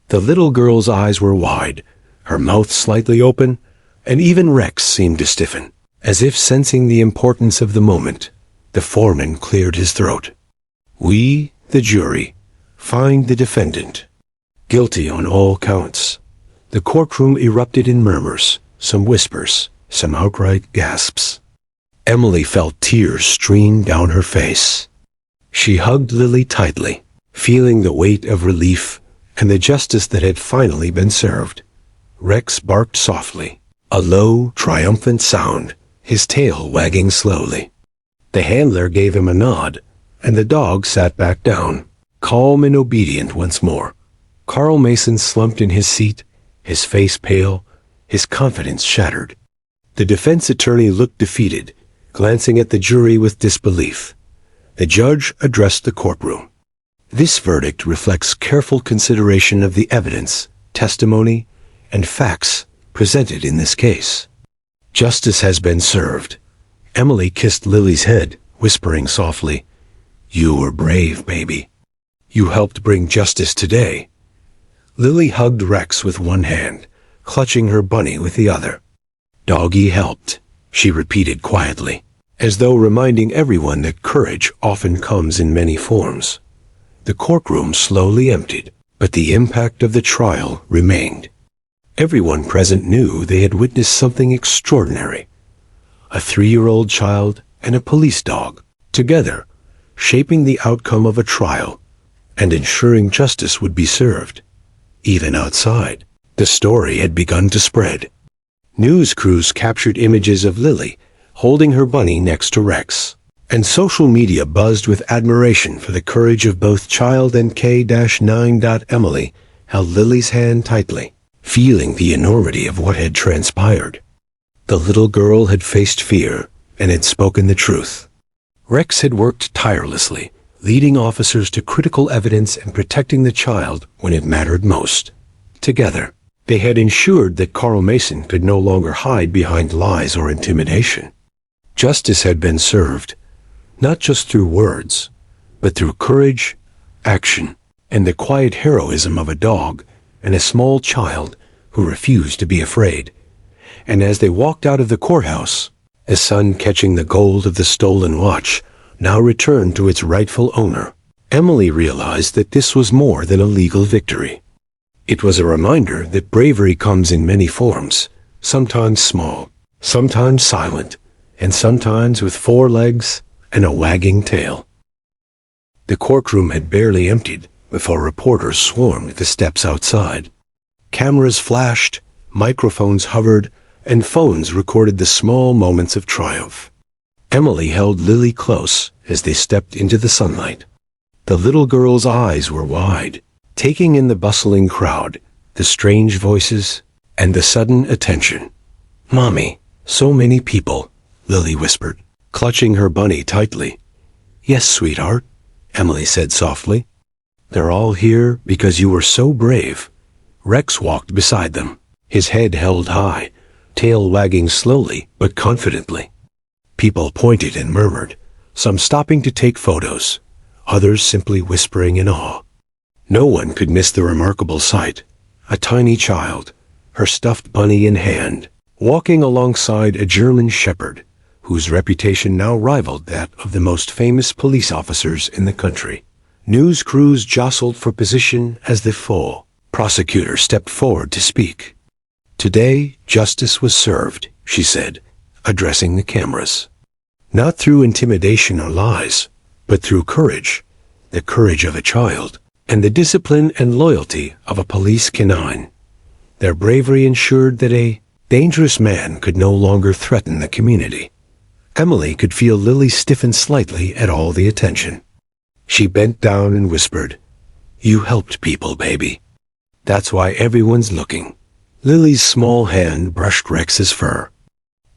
The little girl's eyes were wide, her mouth slightly open, and even Rex seemed to stiffen. As if sensing the importance of the moment, the foreman cleared his throat. "We, the jury, find the defendant guilty on all counts." The courtroom erupted in murmurs, some whispers, some outright gasps. Emily felt tears stream down her face. She hugged Lily tightly, feeling the weight of relief and the justice that had finally been served. Rex barked softly, a low, triumphant sound, his tail wagging slowly. The handler gave him a nod, and the dog sat back down, calm and obedient once more. Carl Mason slumped in his seat, his face pale, his confidence shattered. The defense attorney looked defeated, glancing at the jury with disbelief. The judge addressed the courtroom. "This verdict reflects careful consideration of the evidence, testimony, and facts presented in this case. Justice has been served. Emily kissed Lily's head, whispering softly, "You were brave, baby. You helped bring justice today." Lily hugged Rex with one hand, clutching her bunny with the other. "Doggy helped," she repeated quietly, as though reminding everyone that courage often comes in many forms. The courtroom slowly emptied, but the impact of the trial remained. Everyone present knew they had witnessed something extraordinary. A 3-year-old child and a police dog, together, shaping the outcome of a trial and ensuring justice would be served. Even outside, the story had begun to spread. News crews captured images of Lily holding her bunny next to Rex, and social media buzzed with admiration for the courage of both child and K-9. Emily held Lily's hand tightly, feeling the enormity of what had transpired. The little girl had faced fear and had spoken the truth. Rex had worked tirelessly, leading officers to critical evidence and protecting the child when it mattered most. Together, they had ensured that Carl Mason could no longer hide behind lies or intimidation. Justice had been served, not just through words, but through courage, action, and the quiet heroism of a dog and a small child who refused to be afraid. And as they walked out of the courthouse, a son catching the gold of the stolen watch now returned to its rightful owner, Emily realized that this was more than a legal victory. It was a reminder that bravery comes in many forms, sometimes small, sometimes silent, and sometimes with 4 legs and a wagging tail. The courtroom had barely emptied before reporters swarmed the steps outside. Cameras flashed, microphones hovered, and phones recorded the small moments of triumph. Emily held Lily close as they stepped into the sunlight. The little girl's eyes were wide, taking in the bustling crowd, the strange voices, and the sudden attention. "Mommy, so many people," Lily whispered, clutching her bunny tightly. "Yes, sweetheart," Emily said softly. "They're all here because you were so brave." Rex walked beside them, his head held high, tail wagging slowly but confidently. People pointed and murmured, some stopping to take photos, others simply whispering in awe. No one could miss the remarkable sight. A tiny child, her stuffed bunny in hand, walking alongside a German shepherd, whose reputation now rivaled that of the most famous police officers in the country. News crews jostled for position as the full prosecutor stepped forward to speak. "Today, justice was served," she said, addressing the cameras. "Not through intimidation or lies, but through courage, the courage of a child, and the discipline and loyalty of a police canine. Their bravery ensured that a dangerous man could no longer threaten the community." Emily could feel Lily stiffen slightly at all the attention. She bent down and whispered, "You helped people, baby. That's why everyone's looking." Lily's small hand brushed Rex's fur.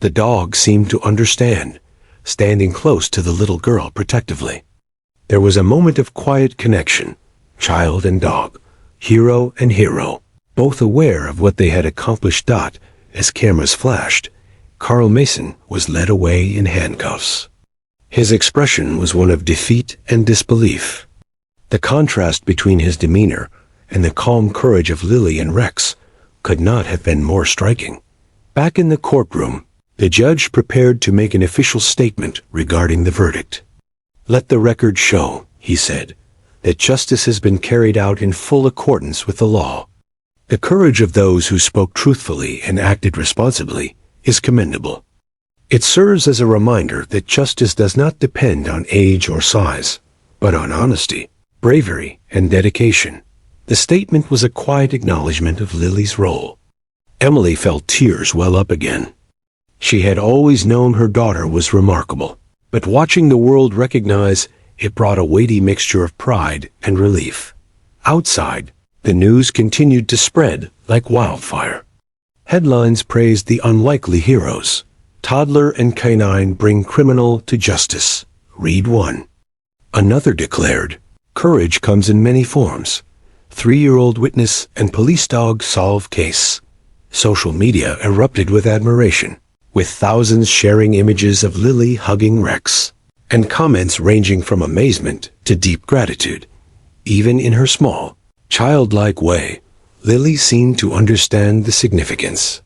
The dog seemed to understand, standing close to the little girl protectively. There was a moment of quiet connection, child and dog, hero and hero, both aware of what they had accomplished. As cameras flashed, Carl Mason was led away in handcuffs. His expression was one of defeat and disbelief. The contrast between his demeanor and the calm courage of Lily and Rex could not have been more striking. Back in the courtroom, the judge prepared to make an official statement regarding the verdict. "Let the record show," he said, "that justice has been carried out in full accordance with the law. The courage of those who spoke truthfully and acted responsibly is commendable. It serves as a reminder that justice does not depend on age or size, but on honesty, bravery, and dedication." The statement was a quiet acknowledgement of Lily's role. Emily felt tears well up again. She had always known her daughter was remarkable, but watching the world recognize it brought a weighty mixture of pride and relief. Outside, the news continued to spread like wildfire. Headlines praised the unlikely heroes. "Toddler and canine bring criminal to justice. Read one." Another declared, "Courage comes in many forms. 3-year-old witness and police dog solve case." Social media erupted with admiration. with thousands sharing images of Lily hugging Rex, and comments ranging from amazement to deep gratitude. Even in her small, childlike way, Lily seemed to understand the significance.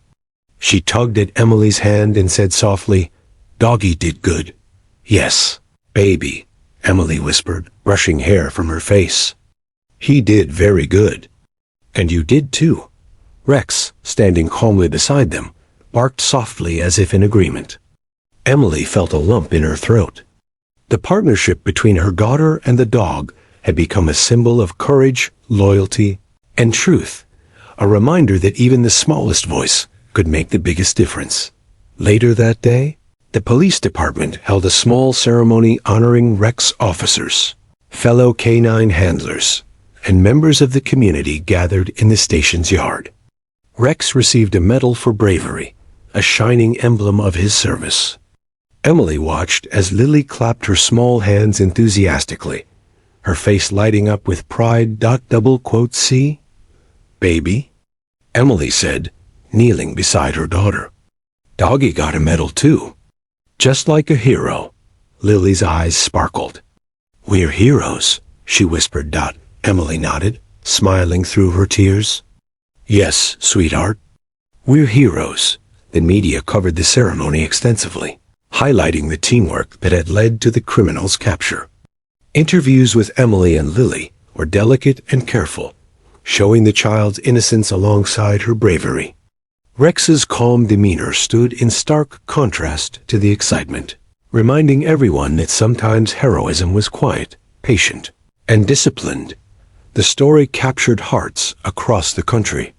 She tugged at Emily's hand and said softly, "Doggy did good." "Yes, baby," Emily whispered, brushing hair from her face. "He did very good." "And you did too." Rex, standing calmly beside them, barked softly as if in agreement. Emily felt a lump in her throat. The partnership between her daughter and the dog had become a symbol of courage, loyalty, and truth, a reminder that even the smallest voice could make the biggest difference. Later that day, the police department held a small ceremony honoring Rex officers, fellow canine handlers, and members of the community gathered in the station's yard. Rex received a medal for bravery, a shining emblem of his service. Emily watched as Lily clapped her small hands enthusiastically, her face lighting up with pride. "See, baby," Emily said, kneeling beside her daughter. "Doggy got a medal too. Just like a hero." Lily's eyes sparkled. "We're heroes," she whispered. Emily nodded, smiling through her tears. "Yes, sweetheart. We're heroes." The media covered the ceremony extensively, highlighting the teamwork that had led to the criminal's capture. Interviews with Emily and Lily were delicate and careful, showing the child's innocence alongside her bravery. Rex's calm demeanor stood in stark contrast to the excitement, reminding everyone that sometimes heroism was quiet, patient, and disciplined. The story captured hearts across the country.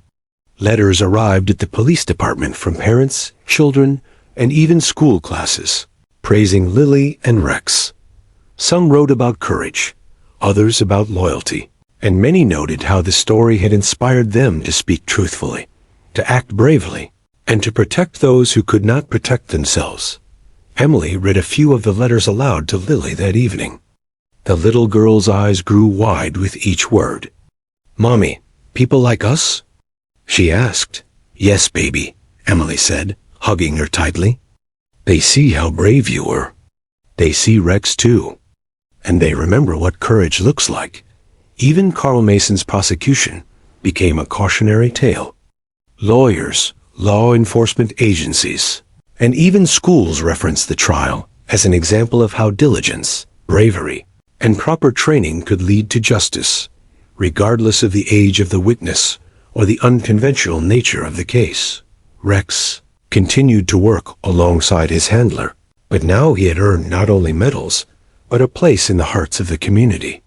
Letters arrived at the police department from parents, children, and even school classes, praising Lily and Rex. Some wrote about courage, others about loyalty, and many noted how the story had inspired them to speak truthfully, to act bravely, and to protect those who could not protect themselves. Emily read a few of the letters aloud to Lily that evening. The little girl's eyes grew wide with each word. "Mommy, people like us?" she asked. "Yes, baby," Emily said, hugging her tightly. "They see how brave you were. They see Rex too. And they remember what courage looks like." Even Carl Mason's prosecution became a cautionary tale. Lawyers, law enforcement agencies, and even schools referenced the trial as an example of how diligence, bravery, and proper training could lead to justice, regardless of the age of the witness or the unconventional nature of the case. Rex continued to work alongside his handler, but now he had earned not only medals, but a place in the hearts of the community.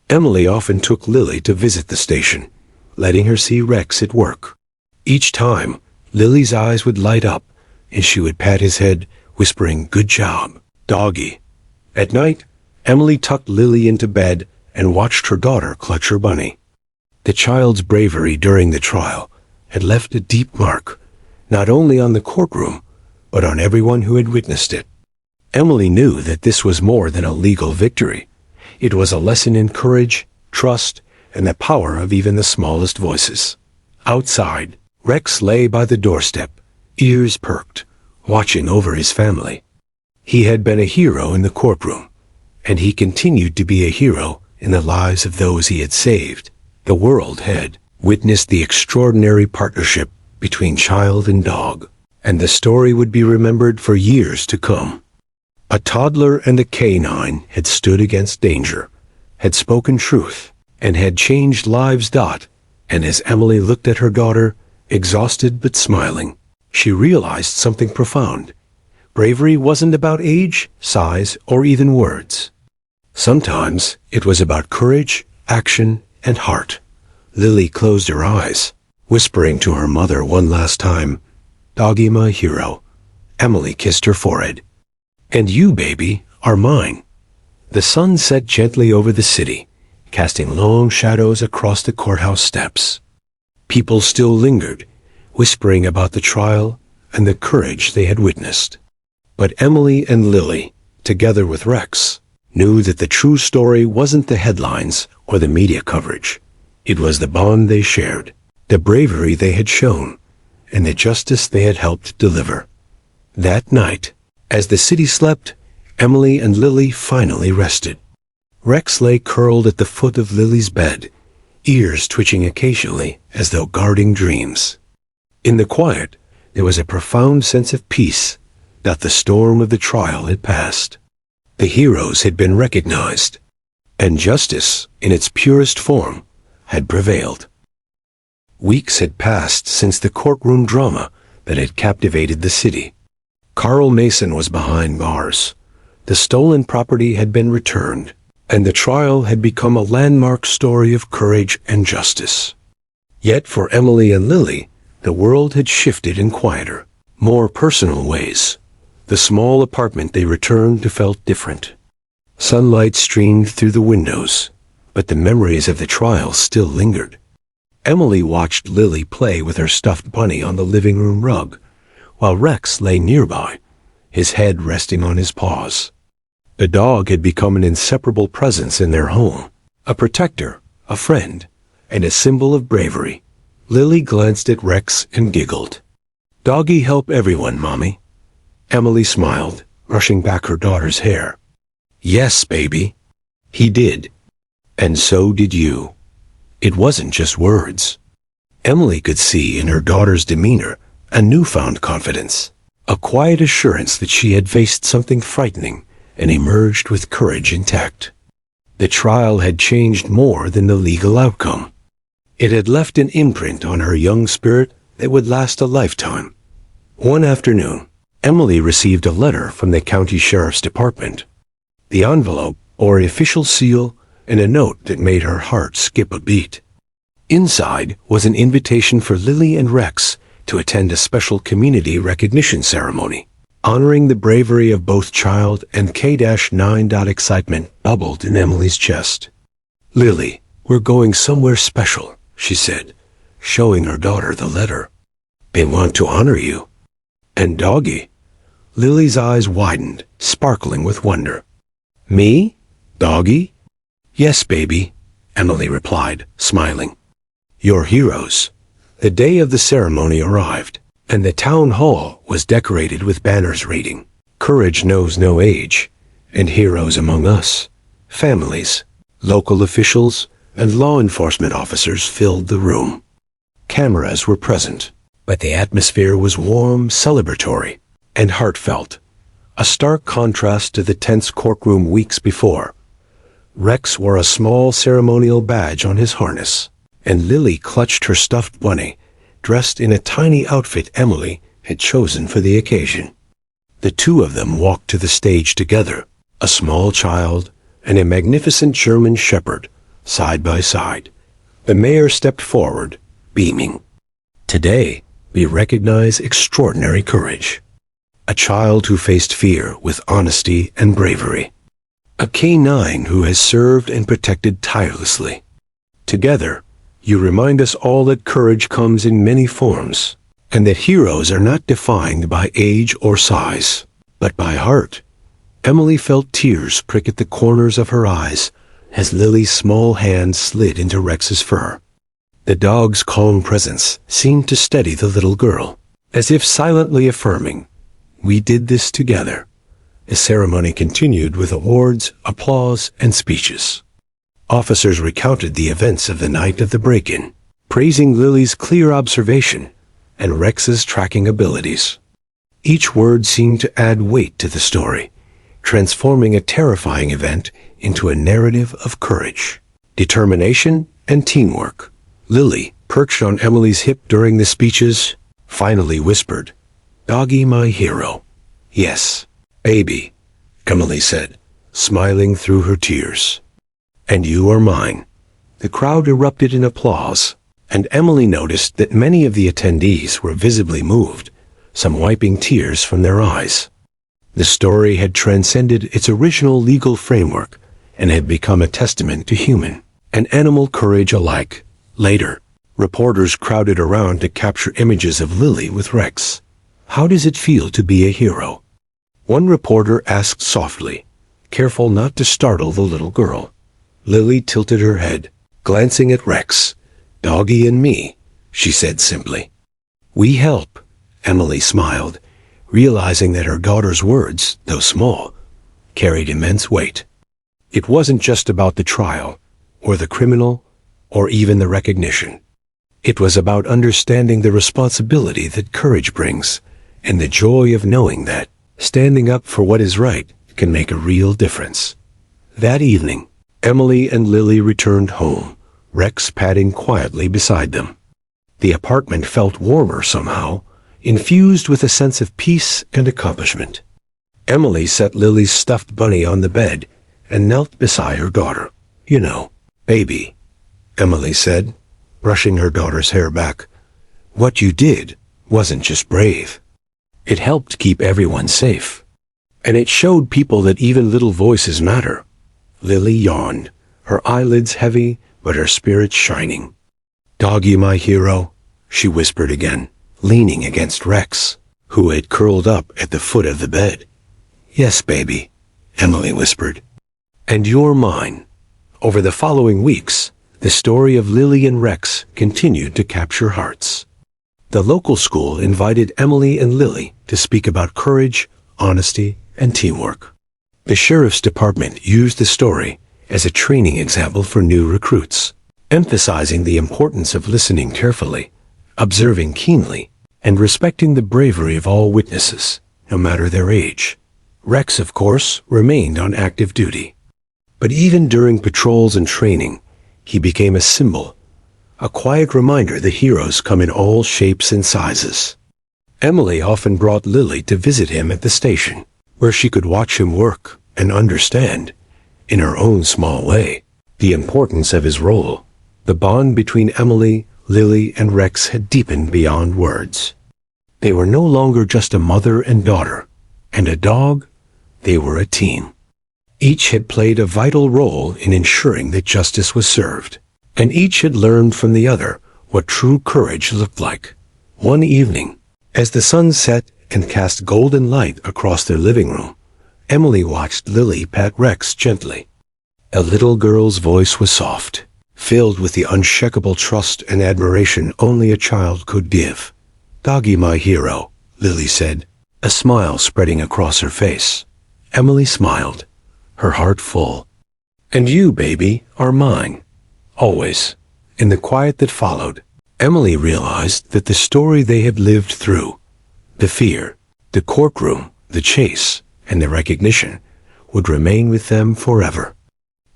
Emily often took Lily to visit the station, letting her see Rex at work. Each time, Lily's eyes would light up, and she would pat his head, whispering, "Good job, doggy." At night, Emily tucked Lily into bed and watched her daughter clutch her bunny. The child's bravery during the trial had left a deep mark, not only on the courtroom, but on everyone who had witnessed it. Emily knew that this was more than a legal victory. It was a lesson in courage, trust, and the power of even the smallest voices. Outside, Rex lay by the doorstep, ears perked, watching over his family. He had been a hero in the courtroom, and he continued to be a hero in the lives of those he had saved. The world had witnessed the extraordinary partnership between child and dog, and the story would be remembered for years to come. A toddler and a canine had stood against danger, had spoken truth, and had changed lives. And as Emily looked at her daughter, exhausted but smiling, she realized something profound. Bravery wasn't about age, size, or even words. Sometimes it was about courage, action, and heart. Lily closed her eyes, whispering to her mother one last time, "Doggy, my hero." Emily kissed her forehead. "And you, baby, are mine." The sun set gently over the city, casting long shadows across the courthouse steps. People still lingered, whispering about the trial and the courage they had witnessed. But Emily and Lily, together with Rex, knew that the true story wasn't the headlines or the media coverage. It was the bond they shared, the bravery they had shown, and the justice they had helped deliver. That night, as the city slept, Emily and Lily finally rested. Rex lay curled at the foot of Lily's bed, ears twitching occasionally as though guarding dreams. In the quiet, there was a profound sense of peace that the storm of the trial had passed. The heroes had been recognized, and justice, in its purest form, had prevailed. Weeks had passed since the courtroom drama that had captivated the city. Carl Mason was behind bars. The stolen property had been returned, and the trial had become a landmark story of courage and justice. Yet for Emily and Lily, the world had shifted in quieter, more personal ways. The small apartment they returned to felt different. Sunlight streamed through the windows, but the memories of the trial still lingered. Emily watched Lily play with her stuffed bunny on the living room rug, while Rex lay nearby, his head resting on his paws. The dog had become an inseparable presence in their home, a protector, a friend, and a symbol of bravery. Lily glanced at Rex and giggled. "Doggy help everyone, Mommy." Emily smiled, brushing back her daughter's hair. "Yes, baby." He did. And so did you. It wasn't just words. Emily could see in her daughter's demeanor a newfound confidence, a quiet assurance that she had faced something frightening and emerged with courage intact. The trial had changed more than the legal outcome. It had left an imprint on her young spirit that would last a lifetime. One afternoon, Emily received a letter from the county sheriff's department. The envelope bore an official seal and a note that made her heart skip a beat. Inside was an invitation for Lily and Rex to attend a special community recognition ceremony, honoring the bravery of both child and K-9. Excitement bubbled in Emily's chest. "Lily, we're going somewhere special," she said, showing her daughter the letter. "They want to honor you." "And Doggy?" Lily's eyes widened, sparkling with wonder. "Me? Doggy?" "Yes, baby," Emily replied, smiling. "Your heroes." The day of the ceremony arrived, and the town hall was decorated with banners reading, "Courage knows no age," and "Heroes among us." Families, local officials, and law enforcement officers filled the room. Cameras were present, but the atmosphere was warm, celebratory, and heartfelt, a stark contrast to the tense courtroom weeks before. Rex wore a small ceremonial badge on his harness, and Lily clutched her stuffed bunny, dressed in a tiny outfit Emily had chosen for the occasion. The two of them walked to the stage together, a small child and a magnificent German shepherd, side by side. The mayor stepped forward, beaming. "Today, we recognize extraordinary courage. A child who faced fear with honesty and bravery. A K-9 who has served and protected tirelessly. Together, you remind us all that courage comes in many forms, and that heroes are not defined by age or size, but by heart." Emily felt tears prick at the corners of her eyes as Lily's small hand slid into Rex's fur. The dog's calm presence seemed to steady the little girl, as if silently affirming, "We did this together." The ceremony continued with awards, applause, and speeches. Officers recounted the events of the night of the break-in, praising Lily's clear observation and Rex's tracking abilities. Each word seemed to add weight to the story, transforming a terrifying event into a narrative of courage, determination, and teamwork. Lily, perched on Emily's hip during the speeches, finally whispered, "Doggy, my hero." "Yes, baby," Emily said, smiling through her tears. "And you are mine." The crowd erupted in applause, and Emily noticed that many of the attendees were visibly moved, some wiping tears from their eyes. The story had transcended its original legal framework and had become a testament to human and animal courage alike. Later, reporters crowded around to capture images of Lily with Rex. "How does it feel to be a hero?" One reporter asked softly, careful not to startle the little girl. Lily tilted her head, glancing at Rex. "Doggy and me," she said simply. "We help," Emily smiled, realizing that her daughter's words, though small, carried immense weight. It wasn't just about the trial, or the criminal, or even the recognition. It was about understanding the responsibility that courage brings, and the joy of knowing that standing up for what is right can make a real difference. That evening, Emily and Lily returned home, Rex padding quietly beside them. The apartment felt warmer somehow, infused with a sense of peace and accomplishment. Emily set Lily's stuffed bunny on the bed and knelt beside her daughter. "You know, baby," Emily said, brushing her daughter's hair back, "what you did wasn't just brave. It helped keep everyone safe. And it showed people that even little voices matter." Lily yawned, her eyelids heavy, but her spirits shining. "Doggy, my hero," she whispered again, leaning against Rex, who had curled up at the foot of the bed. "Yes, baby," Emily whispered. "And you're mine." Over the following weeks, the story of Lily and Rex continued to capture hearts. The local school invited Emily and Lily to speak about courage, honesty, and teamwork. The sheriff's department used the story as a training example for new recruits, emphasizing the importance of listening carefully, observing keenly, and respecting the bravery of all witnesses, no matter their age. Rex, of course, remained on active duty. But even during patrols and training, he became a symbol, a quiet reminder that heroes come in all shapes and sizes. Emily often brought Lily to visit him at the station, where she could watch him work and understand, in her own small way, the importance of his role. The bond between Emily, Lily, and Rex had deepened beyond words. They were no longer just a mother and daughter, and a dog. They were a team. Each had played a vital role in ensuring that justice was served, and each had learned from the other what true courage looked like. One evening, as the sun set and cast golden light across their living room, Emily watched Lily pat Rex gently. A little girl's voice was soft, filled with the unshakable trust and admiration only a child could give. "Doggy, my hero," Lily said, a smile spreading across her face. Emily smiled, her heart full. "And you, baby, are mine. Always." In the quiet that followed, Emily realized that the story they had lived through, the fear, the courtroom, the chase, and the recognition, would remain with them forever.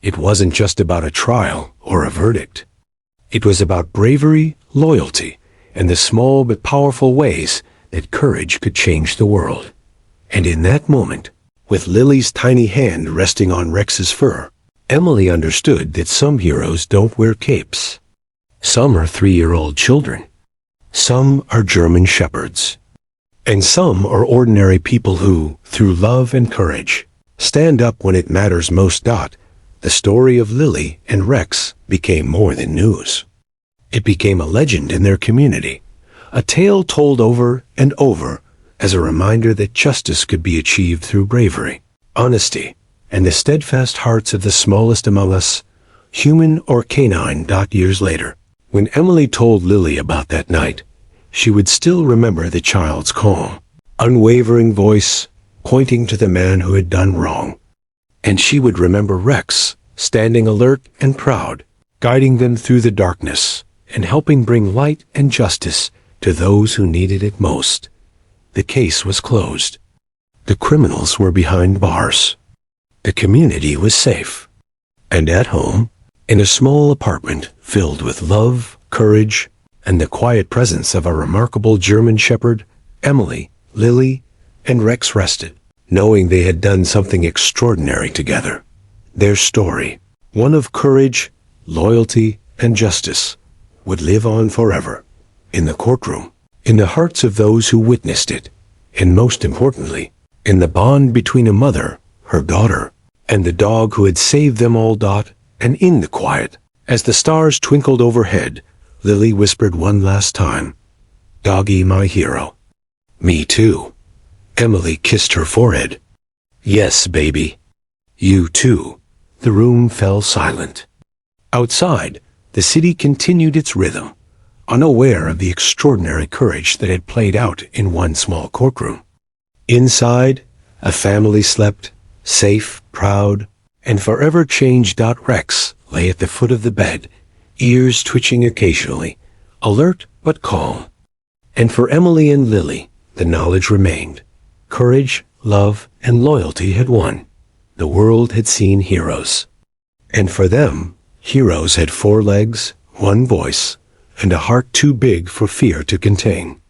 It wasn't just about a trial or a verdict. It was about bravery, loyalty, and the small but powerful ways that courage could change the world. And in that moment, with Lily's tiny hand resting on Rex's fur, Emily understood that some heroes don't wear capes. Some are 3-year-old children. Some are German shepherds. And some are ordinary people who, through love and courage, stand up when it matters most. The story of Lily and Rex became more than news. It became a legend in their community, a tale told over and over as a reminder that justice could be achieved through bravery, honesty, and the steadfast hearts of the smallest among us, human or canine. Years later, when Emily told Lily about that night, she would still remember the child's calm, unwavering voice pointing to the man who had done wrong. And she would remember Rex, standing alert and proud, guiding them through the darkness and helping bring light and justice to those who needed it most. The case was closed. The criminals were behind bars. The community was safe. And at home, in a small apartment filled with love, courage, and the quiet presence of a remarkable German shepherd, Emily, Lily, and Rex rested, knowing they had done something extraordinary together. Their story, one of courage, loyalty, and justice, would live on forever, in the courtroom, in the hearts of those who witnessed it, and most importantly, in the bond between a mother, her daughter, and the dog who had saved them all. And in the quiet, as the stars twinkled overhead, Lily whispered one last time, "Doggy, my hero." "Me too." Emily kissed her forehead. "Yes, baby. You too." The room fell silent. Outside, the city continued its rhythm, unaware of the extraordinary courage that had played out in one small courtroom. Inside, a family slept, safe, proud, and forever changed. Rex lay at the foot of the bed, ears twitching occasionally, alert but calm. And for Emily and Lily, the knowledge remained. Courage, love, and loyalty had won. The world had seen heroes. And for them, heroes had 4 legs, 1 voice, and a heart too big for fear to contain.